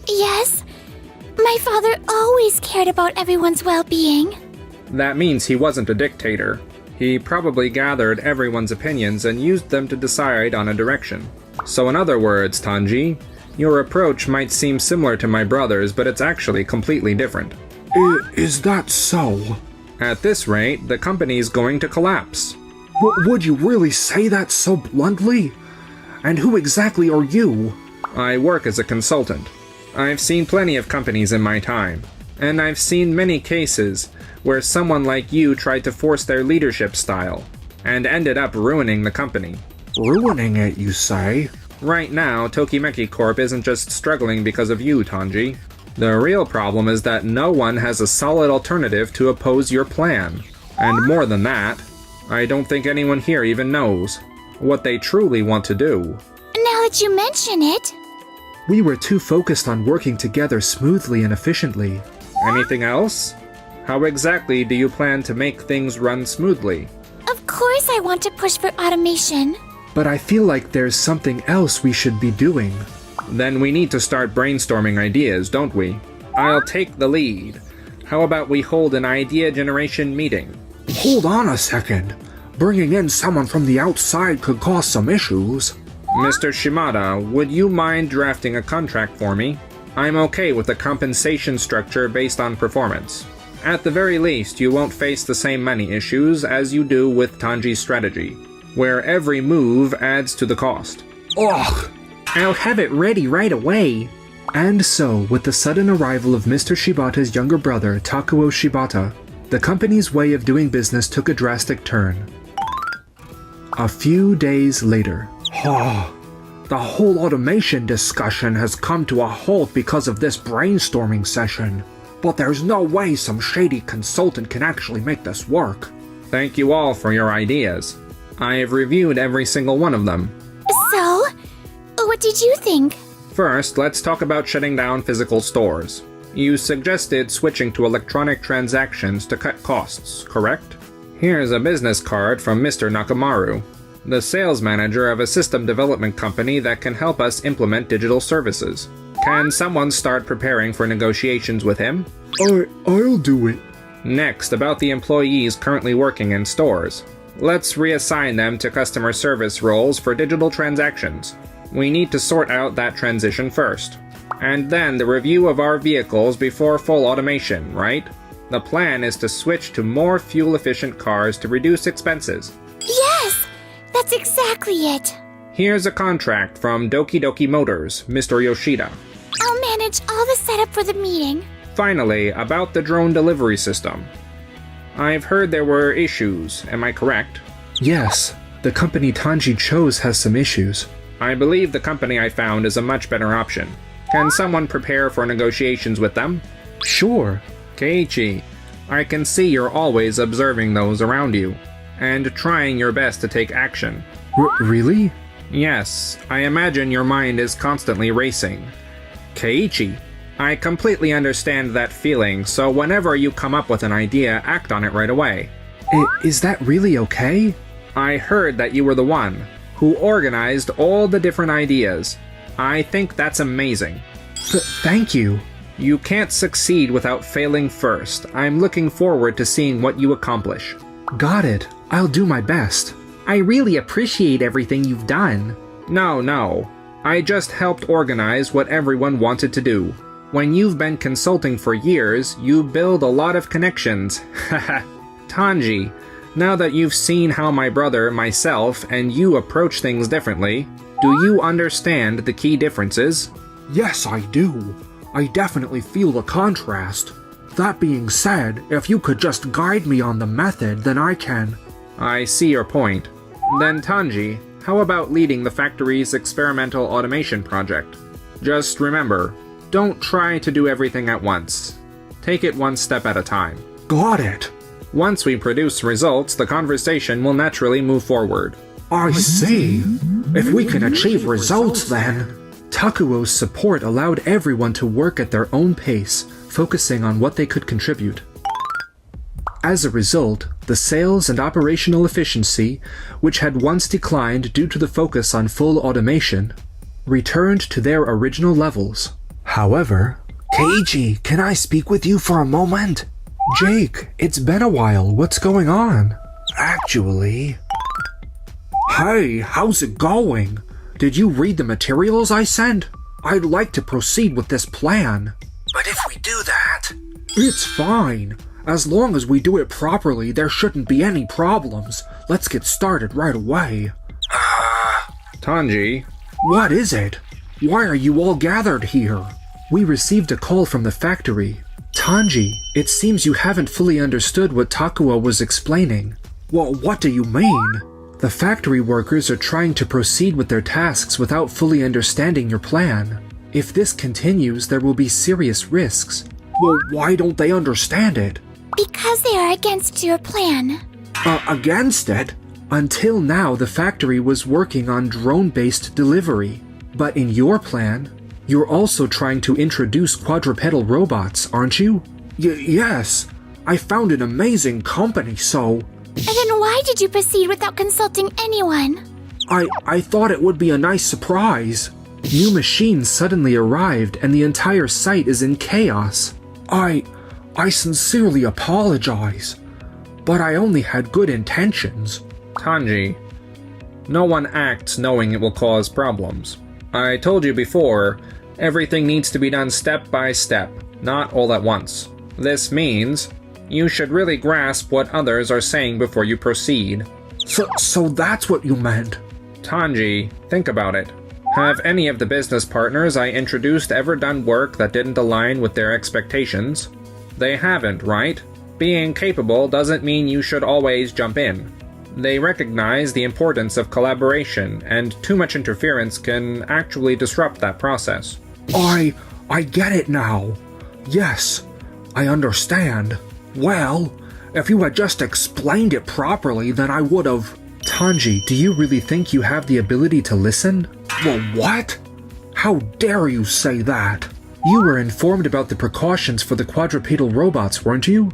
Yes. My father always cared about everyone's well-being. That means he wasn't a dictator. He probably gathered everyone's opinions and used them to decide on a direction. So in other words, Tanji, your approach might seem similar to my brother's, but it's actually completely different. Is that so? At this rate, the company's going to collapse. Would you really say that so bluntly? And who exactly are you? I work as a consultant. I've seen plenty of companies in my time, and I've seen many cases where someone like you tried to force their leadership style, and ended up ruining the company. Ruining it, you say? Right now, Tokimeki Corp isn't just struggling because of you, Tanji. The real problem is that no one has a solid alternative to oppose your plan. And more than that, I don't think anyone here even knows what they truly want to do. Now that you mention it... We were too focused on working together smoothly and efficiently. Anything else? How exactly do you plan to make things run smoothly? Of course I want to push for automation. But I feel like there's something else we should be doing. Then we need to start brainstorming ideas, don't we? I'll take the lead. How about we hold an idea generation meeting? Hold on a second. Bringing in someone from the outside could cause some issues. Mr. Shimada, would you mind drafting a contract for me? I'm okay with a compensation structure based on performance. At the very least, you won't face the same money issues as you do with Tanji's strategy, where every move adds to the cost. Ugh! I'll have it ready right away. And so, with the sudden arrival of Mr. Shibata's younger brother, Takuo Shibata, the company's way of doing business took a drastic turn. A few days later. The whole automation discussion has come to a halt because of this brainstorming session. But there's no way some shady consultant can actually make this work. Thank you all for your ideas. I have reviewed every single one of them. So, what did you think? First, let's talk about shutting down physical stores. You suggested switching to electronic transactions to cut costs, correct? Here's a business card from Mr. Nakamaru, the sales manager of a system development company that can help us implement digital services. Can someone start preparing for negotiations with him? I'll do it. Next, about the employees currently working in stores. Let's reassign them to customer service roles for digital transactions. We need to sort out that transition first. And then the review of our vehicles before full automation, right? The plan is to switch to more fuel-efficient cars to reduce expenses. Yes! That's exactly it! Here's a contract from Doki Doki Motors, Mr. Yoshida. I'll manage all the setup for the meeting. Finally, about the drone delivery system. I've heard there were issues, am I correct? Yes, the company Tanji chose has some issues. I believe the company I found is a much better option. Can someone prepare for negotiations with them? Sure. Keiichi, I can see you're always observing those around you, and trying your best to take action. Really? Yes, I imagine your mind is constantly racing. Keiichi, I completely understand that feeling, so whenever you come up with an idea, act on it right away. Is that really okay? I heard that you were the one who organized all the different ideas. I think that's amazing. Thank you. You can't succeed without failing first. I'm looking forward to seeing what you accomplish. Got it. I'll do my best. I really appreciate everything you've done. No. I just helped organize what everyone wanted to do. When you've been consulting for years, you build a lot of connections. Haha. Tanji, now that you've seen how my brother, myself, and you approach things differently, do you understand the key differences? Yes, I do. I definitely feel the contrast. That being said, if you could just guide me on the method, then I can. I see your point. Then Tanji, how about leading the factory's experimental automation project? Just remember, don't try to do everything at once. Take it one step at a time. Got it. Once we produce results, the conversation will naturally move forward. I see. If we can achieve results then... Takuo's support allowed everyone to work at their own pace, focusing on what they could contribute. As a result, the sales and operational efficiency, which had once declined due to the focus on full automation, returned to their original levels. However, Keiichi, can I speak with you for a moment? Jake, it's been a while. What's going on? Actually... Hey, how's it going? Did you read the materials I sent? I'd like to proceed with this plan. But if we do that... It's fine. As long as we do it properly, there shouldn't be any problems. Let's get started right away. Tanji? What is it? Why are you all gathered here? We received a call from the factory. Tanji, it seems you haven't fully understood what Takuo was explaining. Well, what do you mean? The factory workers are trying to proceed with their tasks without fully understanding your plan. If this continues, there will be serious risks. Well, why don't they understand it? Because they are against your plan. Against it? Until now, the factory was working on drone-based delivery. But in your plan, you're also trying to introduce quadrupedal robots, aren't you? Yes. I found an amazing company, so... And then why did you proceed without consulting anyone? I thought it would be a nice surprise. New machines suddenly arrived and the entire site is in chaos. I sincerely apologize, but I only had good intentions. Tanji, no one acts knowing it will cause problems. I told you before, Everything needs to be done step by step, not all at once. This means you should really grasp what others are saying before you proceed. So that's what you meant. Tanji, think about it. Have any of the business partners I introduced ever done work that didn't align with their expectations? They haven't, right? Being capable doesn't mean you should always jump in. They recognize the importance of collaboration, and too much interference can actually disrupt that process. I get it now. Yes, I understand. Well, if you had just explained it properly, then I would've. Tanji, do you really think you have the ability to listen? Well, what? How dare you say that? You were informed about the precautions for the quadrupedal robots, weren't you?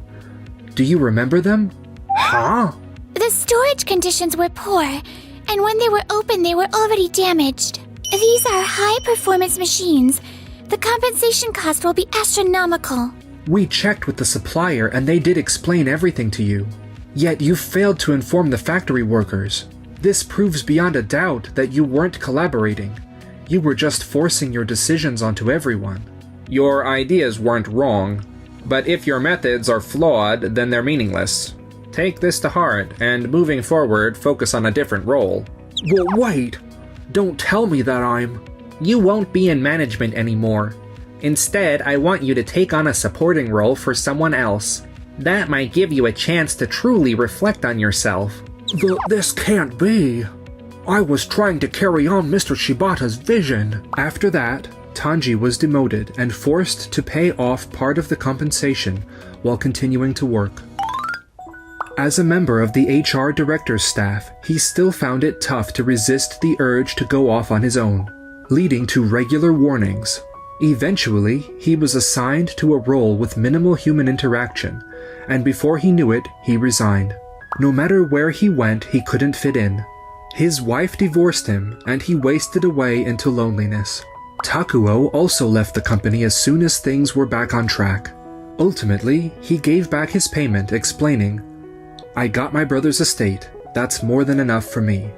Do you remember them? Huh? The storage conditions were poor, and when they were open, they were already damaged. These are high-performance machines. The compensation cost will be astronomical. We checked with the supplier, and they did explain everything to you. Yet you failed to inform the factory workers. This proves beyond a doubt that you weren't collaborating. You were just forcing your decisions onto everyone. Your ideas weren't wrong, but if your methods are flawed, then they're meaningless. Take this to heart, and moving forward, focus on a different role. Well, wait. Don't tell me that I'm... You won't be in management anymore. Instead, I want you to take on a supporting role for someone else. That might give you a chance to truly reflect on yourself. This can't be. I was trying to carry on Mr. Shibata's vision. After that, Tanji was demoted and forced to pay off part of the compensation while continuing to work. As a member of the HR director's staff, he still found it tough to resist the urge to go off on his own, leading to regular warnings. Eventually, he was assigned to a role with minimal human interaction, and before he knew it, he resigned. No matter where he went, he couldn't fit in. His wife divorced him, and he wasted away into loneliness. Takuo also left the company as soon as things were back on track. Ultimately, he gave back his payment, explaining, "I got my brother's estate. That's more than enough for me."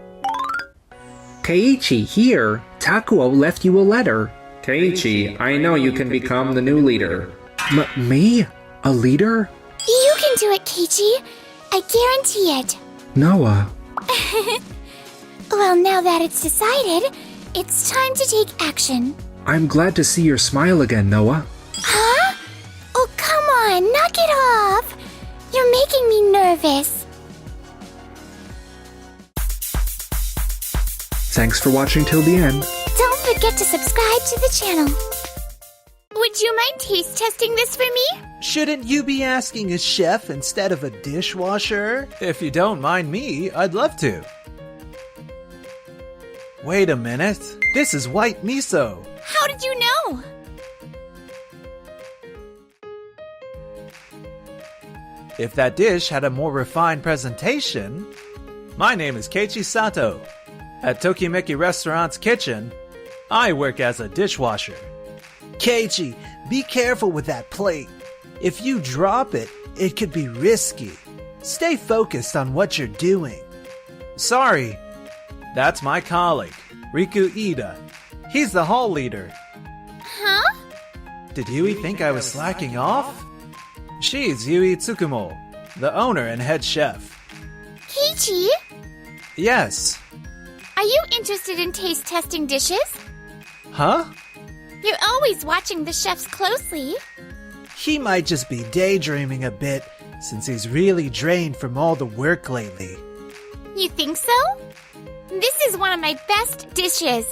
Keiichi, here! Takuo left you a letter. Keiichi, I know you can become the new leader. Me? A leader? You can do it, Keiichi. I guarantee it. Noah. Well, now that it's decided, it's time to take action. I'm glad to see your smile again, Noah. Huh? Oh, come on, knock it off. You're making me nervous. Thanks for watching till the end. Don't forget to subscribe to the channel. Would you mind taste testing this for me? Shouldn't you be asking a chef instead of a dishwasher? If you don't mind me, I'd love to. Wait a minute. This is white miso. How did you know? If that dish had a more refined presentation... My name is Keiichi Sato. At Tokimeki Restaurant's kitchen, I work as a dishwasher. Keiichi, be careful with that plate. If you drop it, it could be risky. Stay focused on what you're doing. Sorry. That's my colleague, Riku Ida. He's the hall leader. Huh? Did Yui think I was slacking off? She's Yui Tsukumo, the owner and head chef. Keiichi? Yes. Are you interested in taste testing dishes? Huh? You're always watching the chefs closely. He might just be daydreaming a bit, since he's really drained from all the work lately. You think so? This is one of my best dishes.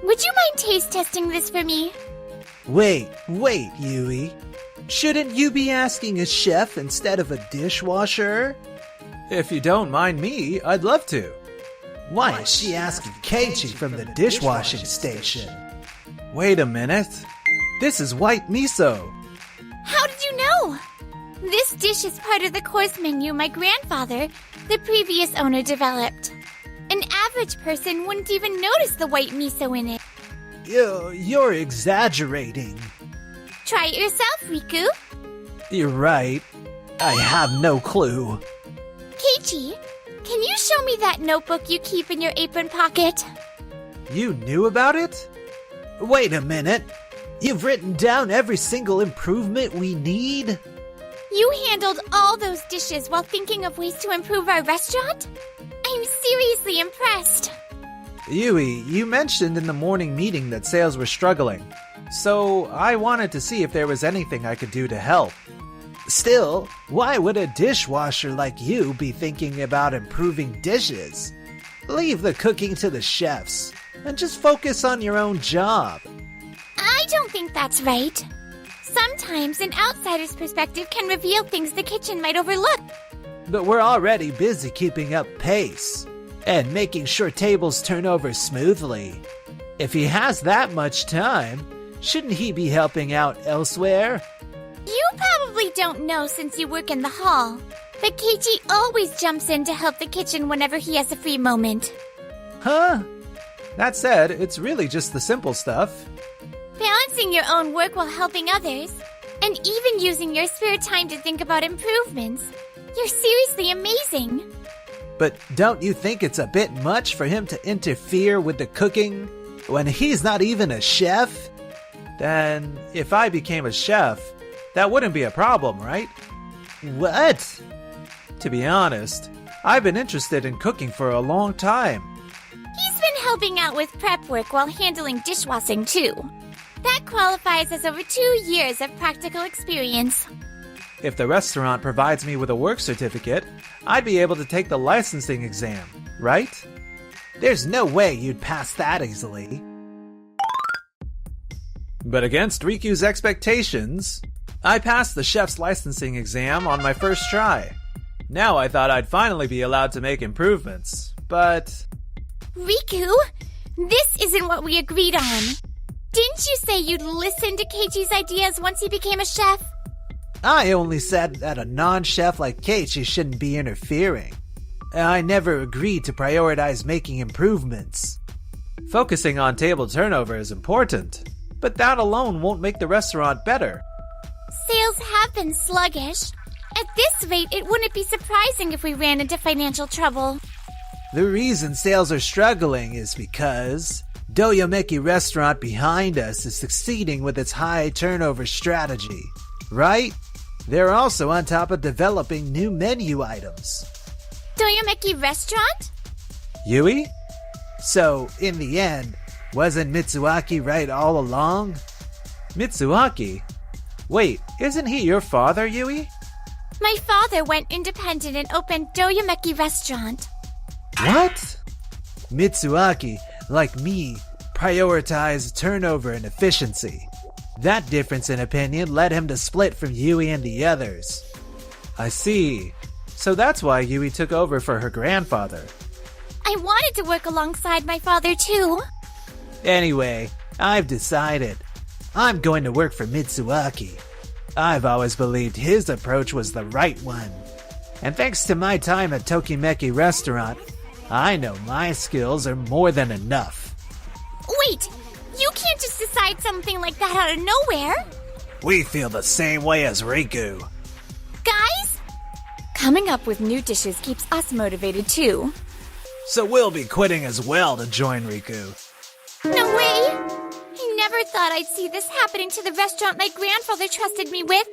Would you mind taste testing this for me? Wait, Yui. Shouldn't you be asking a chef instead of a dishwasher? If you don't mind me, I'd love to. Why is she asking Keiichi from the dishwashing station? Wait a minute. This is white miso. How did you know? This dish is part of the course menu my grandfather, the previous owner, developed. An average person wouldn't even notice the white miso in it. You're exaggerating. Try it yourself, Riku. You're right. I have no clue. Keiichi, can you show me that notebook you keep in your apron pocket? You knew about it? Wait a minute. You've written down every single improvement we need? You handled all those dishes while thinking of ways to improve our restaurant? I'm seriously impressed. Yui, you mentioned in the morning meeting that sales were struggling, so I wanted to see if there was anything I could do to help. Still, why would a dishwasher like you be thinking about improving dishes? Leave the cooking to the chefs, and just focus on your own job. I don't think that's right. Sometimes an outsider's perspective can reveal things the kitchen might overlook. But we're already busy keeping up pace, and making sure tables turn over smoothly. If he has that much time, shouldn't he be helping out elsewhere? You probably don't know since you work in the hall, but Keiichi always jumps in to help the kitchen whenever he has a free moment. Huh? That said, it's really just the simple stuff. Balancing your own work while helping others, and even using your spare time to think about improvements. You're seriously amazing. But don't you think it's a bit much for him to interfere with the cooking when he's not even a chef? Then, if I became a chef, that wouldn't be a problem, right? What? To be honest, I've been interested in cooking for a long time. He's been helping out with prep work while handling dishwashing too. That qualifies as over 2 years of practical experience. If the restaurant provides me with a work certificate, I'd be able to take the licensing exam, right? There's no way you'd pass that easily. But against Riku's expectations, I passed the chef's licensing exam on my first try. Now I thought I'd finally be allowed to make improvements, but... Riku, this isn't what we agreed on. Didn't you say you'd listen to Keiichi's ideas once he became a chef? I only said that a non-chef like Keiichi shouldn't be interfering. I never agreed to prioritize making improvements. Focusing on table turnover is important, but that alone won't make the restaurant better. Sales have been sluggish. At this rate, it wouldn't be surprising if we ran into financial trouble. The reason sales are struggling is because Doyomeki restaurant behind us is succeeding with its high turnover strategy, right? They're also on top of developing new menu items. Doyomeki restaurant? Yui? So, in the end, wasn't Mitsuaki right all along? Mitsuaki? Wait, isn't he your father, Yui? My father went independent and opened Doyomeki restaurant. What? Mitsuaki, like me, prioritized turnover and efficiency. That difference in opinion led him to split from Yui and the others. I see. So that's why Yui took over for her grandfather. I wanted to work alongside my father too. Anyway, I've decided. I'm going to work for Mitsuaki. I've always believed his approach was the right one. And thanks to my time at Tokimeki Restaurant, I know my skills are more than enough. Wait! You can't just decide something like that out of nowhere! We feel the same way as Riku. Guys? Coming up with new dishes keeps us motivated too. So we'll be quitting as well to join Riku. No way! I never thought I'd see this happening to the restaurant my grandfather trusted me with.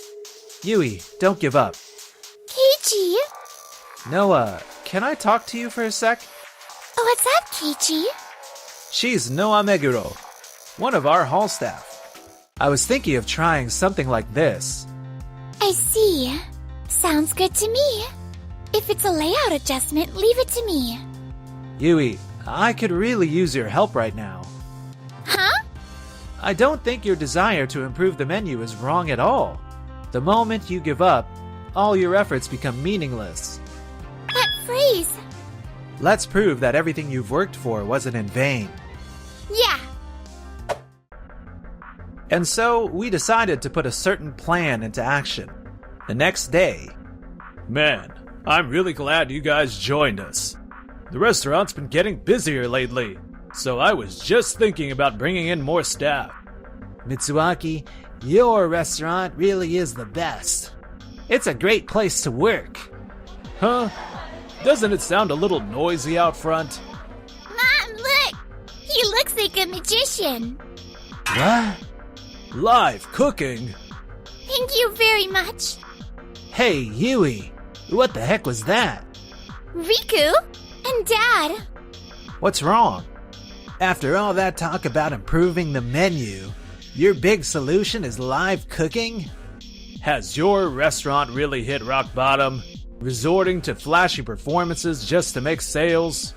Yui, don't give up. Keiichi? Noah, can I talk to you for a sec? What's up, Keiichi? She's Noah Meguro, one of our hall staff. I was thinking of trying something like this. I see. Sounds good to me. If it's a layout adjustment, leave it to me. Yui, I could really use your help right now. Huh? I don't think your desire to improve the menu is wrong at all. The moment you give up, all your efforts become meaningless. That phrase. Let's prove that everything you've worked for wasn't in vain. Yeah. And so, we decided to put a certain plan into action. The next day... Man, I'm really glad you guys joined us. The restaurant's been getting busier lately, so I was just thinking about bringing in more staff. Mitsuaki, your restaurant really is the best. It's a great place to work. Huh? Doesn't it sound a little noisy out front? Mom, look! He looks like a magician. What? Live cooking? Thank you very much. Hey, Yui, what the heck was that? Riku? And Dad? What's wrong? After all that talk about improving the menu, your big solution is live cooking? Has your restaurant really hit rock bottom, resorting to flashy performances just to make sales?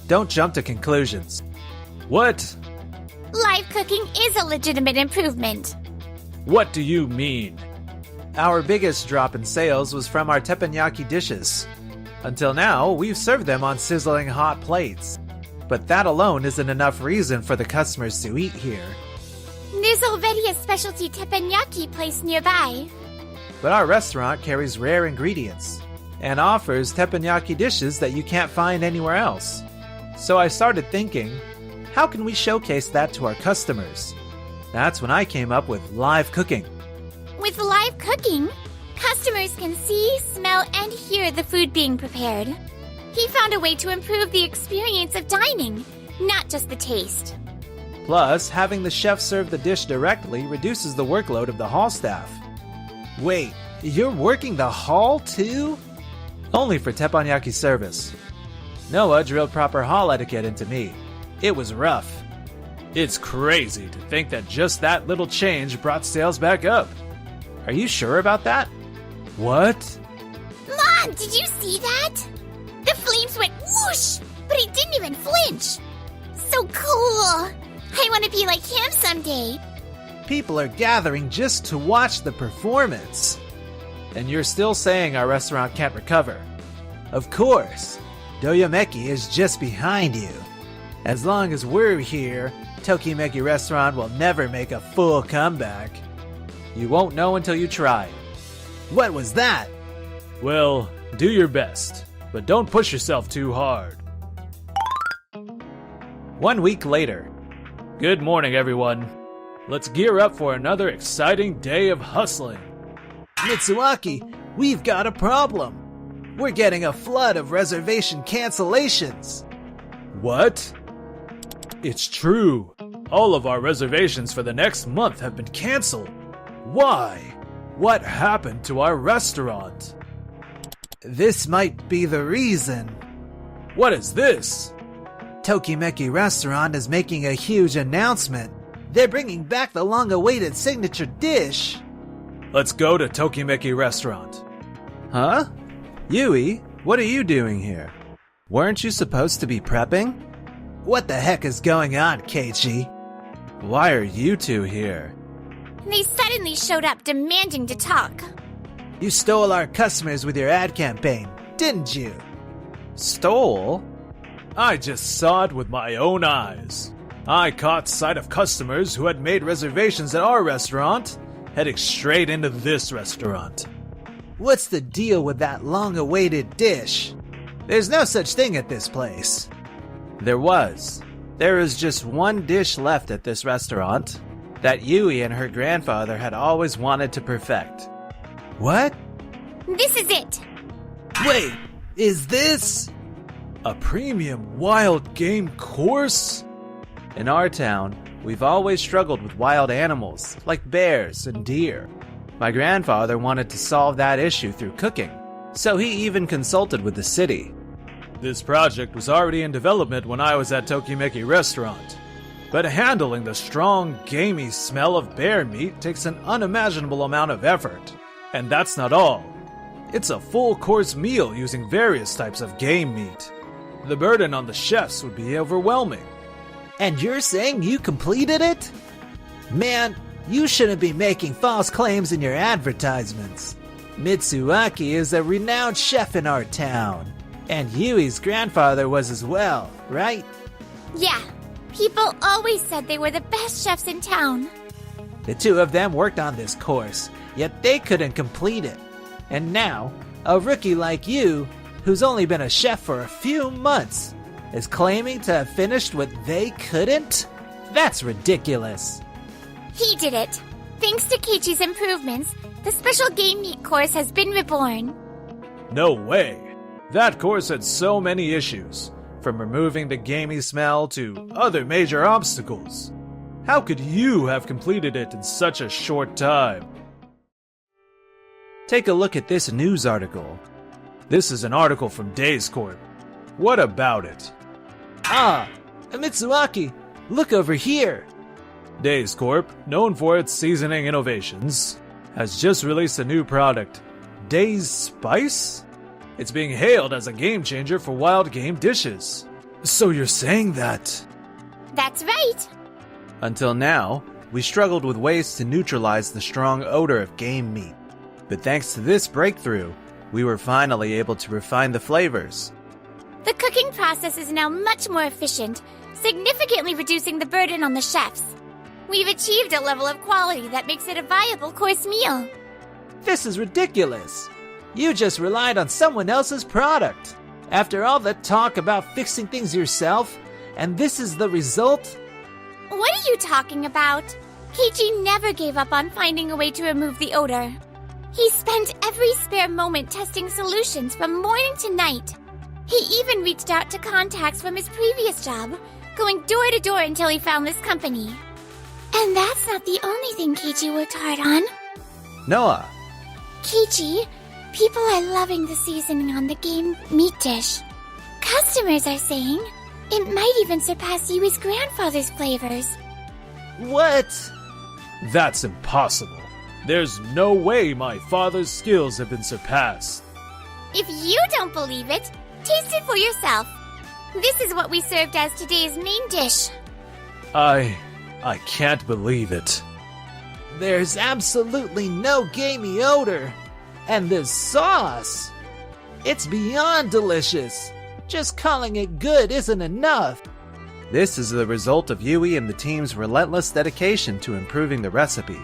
Don't jump to conclusions. What? Live cooking is a legitimate improvement. What do you mean? Our biggest drop in sales was from our teppanyaki dishes. Until now, we've served them on sizzling hot plates. But that alone isn't enough reason for the customers to eat here. There's already a specialty teppanyaki place nearby. But our restaurant carries rare ingredients and offers teppanyaki dishes that you can't find anywhere else. So I started thinking, how can we showcase that to our customers? That's when I came up with live cooking. With live cooking, customers can see, smell, and hear the food being prepared. He found a way to improve the experience of dining, not just the taste. Plus, having the chef serve the dish directly reduces the workload of the hall staff. Wait, you're working the hall too? Only for teppanyaki service. Noah drilled proper hall etiquette into me. It was rough. It's crazy to think that just that little change brought sales back up. Are you sure about that? What? Mom, did you see that? The flames went whoosh, but he didn't even flinch. So cool. I want to be like him someday. People are gathering just to watch the performance. And you're still saying our restaurant can't recover. Of course. Doyomeki is just behind you. As long as we're here, Tokimeki Restaurant will never make a full comeback. You won't know until you try. What was that? Well, do your best, but don't push yourself too hard. 1 week later. Good morning, everyone. Let's gear up for another exciting day of hustling. Mitsuaki, we've got a problem. We're getting a flood of reservation cancellations. What? It's true. All of our reservations for the next month have been canceled. Why? What happened to our restaurant? This might be the reason. What is this? Tokimeki Restaurant is making a huge announcement. They're bringing back the long-awaited signature dish. Let's go to Tokimeki Restaurant. Huh? Yui, what are you doing here? Weren't you supposed to be prepping? What the heck is going on, Keiichi? Why are you two here? They suddenly showed up demanding to talk. You stole our customers with your ad campaign, didn't you? Stole? I just saw it with my own eyes. I caught sight of customers who had made reservations at our restaurant, heading straight into this restaurant. What's the deal with that long-awaited dish? There's no such thing at this place. There was. There is just one dish left at this restaurant that Yui and her grandfather had always wanted to perfect. What? This is it. Wait, is this a premium wild game course? In our town, we've always struggled with wild animals, like bears and deer. My grandfather wanted to solve that issue through cooking, so he even consulted with the city. This project was already in development when I was at Tokimeki Restaurant, but handling the strong, gamey smell of bear meat takes an unimaginable amount of effort. And that's not all. It's a full-course meal using various types of game meat. The burden on the chefs would be overwhelming. And you're saying you completed it? Man, you shouldn't be making false claims in your advertisements. Mitsuaki is a renowned chef in our town. And Yui's grandfather was as well, right? Yeah, people always said they were the best chefs in town. The two of them worked on this course, yet they couldn't complete it. And now, a rookie like you, who's only been a chef for a few months, is claiming to have finished what they couldn't? That's ridiculous. He did it. Thanks to Keiichi's improvements, the special game meat course has been reborn. No way. That course had so many issues, from removing the gamey smell to other major obstacles. How could you have completed it in such a short time? Take a look at this news article. This is an article from Days Corp. What about it? Ah, Mitsuaki, look over here. Days Corp, known for its seasoning innovations, has just released a new product, Days Spice? It's being hailed as a game changer for wild game dishes. So you're saying that? That's right. Until now, we struggled with ways to neutralize the strong odor of game meat. But thanks to this breakthrough, we were finally able to refine the flavors. The cooking process is now much more efficient, significantly reducing the burden on the chefs. We've achieved a level of quality that makes it a viable course meal. This is ridiculous. You just relied on someone else's product. After all the talk about fixing things yourself, and this is the result? What are you talking about? Keiichi never gave up on finding a way to remove the odor. He spent every spare moment testing solutions from morning to night. He even reached out to contacts from his previous job, going door to door until he found this company. And that's not the only thing Keiichi worked hard on. Noah. Keiichi, people are loving the seasoning on the game meat dish. Customers are saying it might even surpass Yui's grandfather's flavors. What? That's impossible. There's no way my father's skills have been surpassed. If you don't believe it, taste it for yourself. This is what we served as today's main dish. I can't believe it. There's absolutely no gamey odor. And this sauce, it's beyond delicious. Just calling it good isn't enough. This is the result of Yui and the team's relentless dedication to improving the recipe.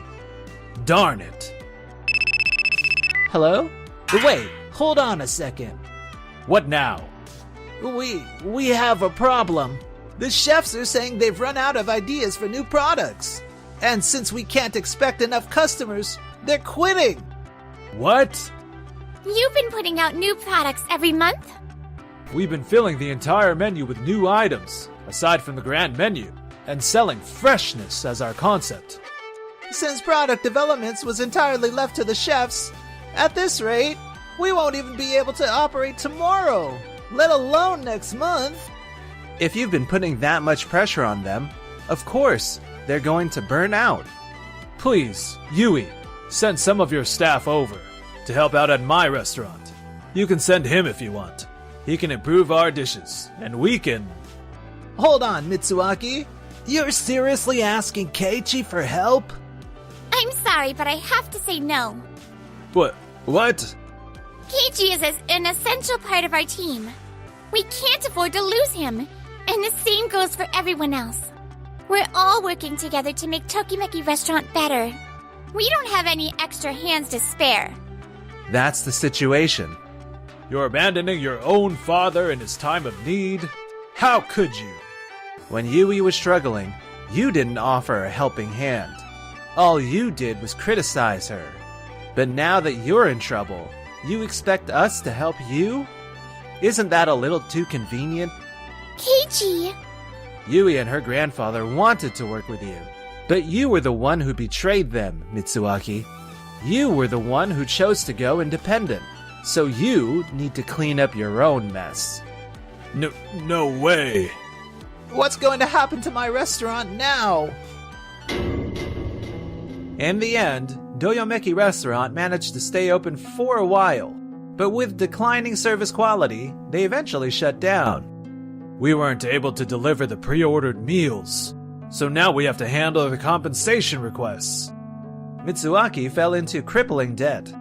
Darn it. Hello? Wait, hold on a second. What now? We have a problem. The chefs are saying they've run out of ideas for new products. And since we can't expect enough customers, they're quitting. What? You've been putting out new products every month? We've been filling the entire menu with new items, aside from the grand menu, and selling freshness as our concept. Since product developments was entirely left to the chefs, at this rate, we won't even be able to operate tomorrow, let alone next month. If you've been putting that much pressure on them, of course, they're going to burn out. Please, Yui, send some of your staff over to help out at my restaurant. You can send him if you want. He can improve our dishes, and we can... Hold on, Mitsuaki. You're seriously asking Keiichi for help? I'm sorry, but I have to say no. What? Keiichi is an essential part of our team. We can't afford to lose him, and the same goes for everyone else. We're all working together to make Tokimeki Restaurant better. We don't have any extra hands to spare. That's the situation. You're abandoning your own father in his time of need? How could you? When Yui was struggling, you didn't offer a helping hand. All you did was criticize her. But now that you're in trouble, you expect us to help you? Isn't that a little too convenient? Keiichi! Yui and her grandfather wanted to work with you. But you were the one who betrayed them, Mitsuaki. You were the one who chose to go independent. So you need to clean up your own mess. No way. What's going to happen to my restaurant now? In the end, Doyomeki Restaurant managed to stay open for a while, but with declining service quality, they eventually shut down. We weren't able to deliver the pre-ordered meals, so now we have to handle the compensation requests. Mitsuaki fell into crippling debt.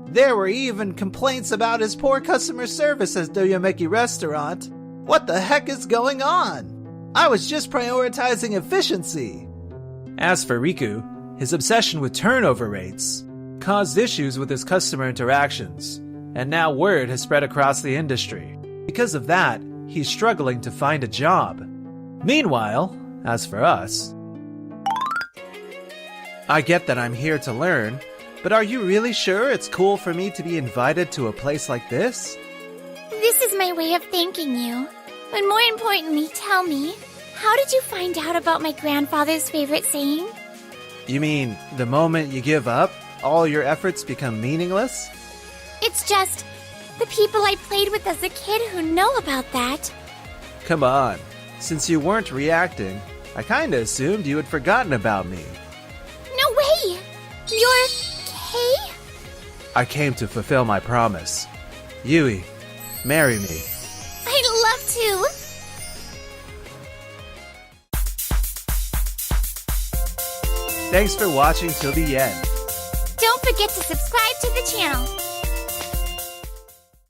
There were even complaints about his poor customer service at Doyomeki Restaurant. What the heck is going on? I was just prioritizing efficiency. As for Riku, his obsession with turnover rates caused issues with his customer interactions, and now word has spread across the industry. Because of that, he's struggling to find a job. Meanwhile, as for us, I get that I'm here to learn, but are you really sure it's cool for me to be invited to a place like this? This is my way of thanking you. But more importantly, tell me, How did you find out about my grandfather's favorite saying? You mean the moment you give up, all your efforts become meaningless? It's just the people I played with as a kid who know about that. Come on. Since you weren't reacting, I kinda assumed you had forgotten about me. No way! You're Kay? I came to fulfill my promise. Yui, marry me. I'd love to. Thanks for watching till the end. Don't forget to subscribe to the channel.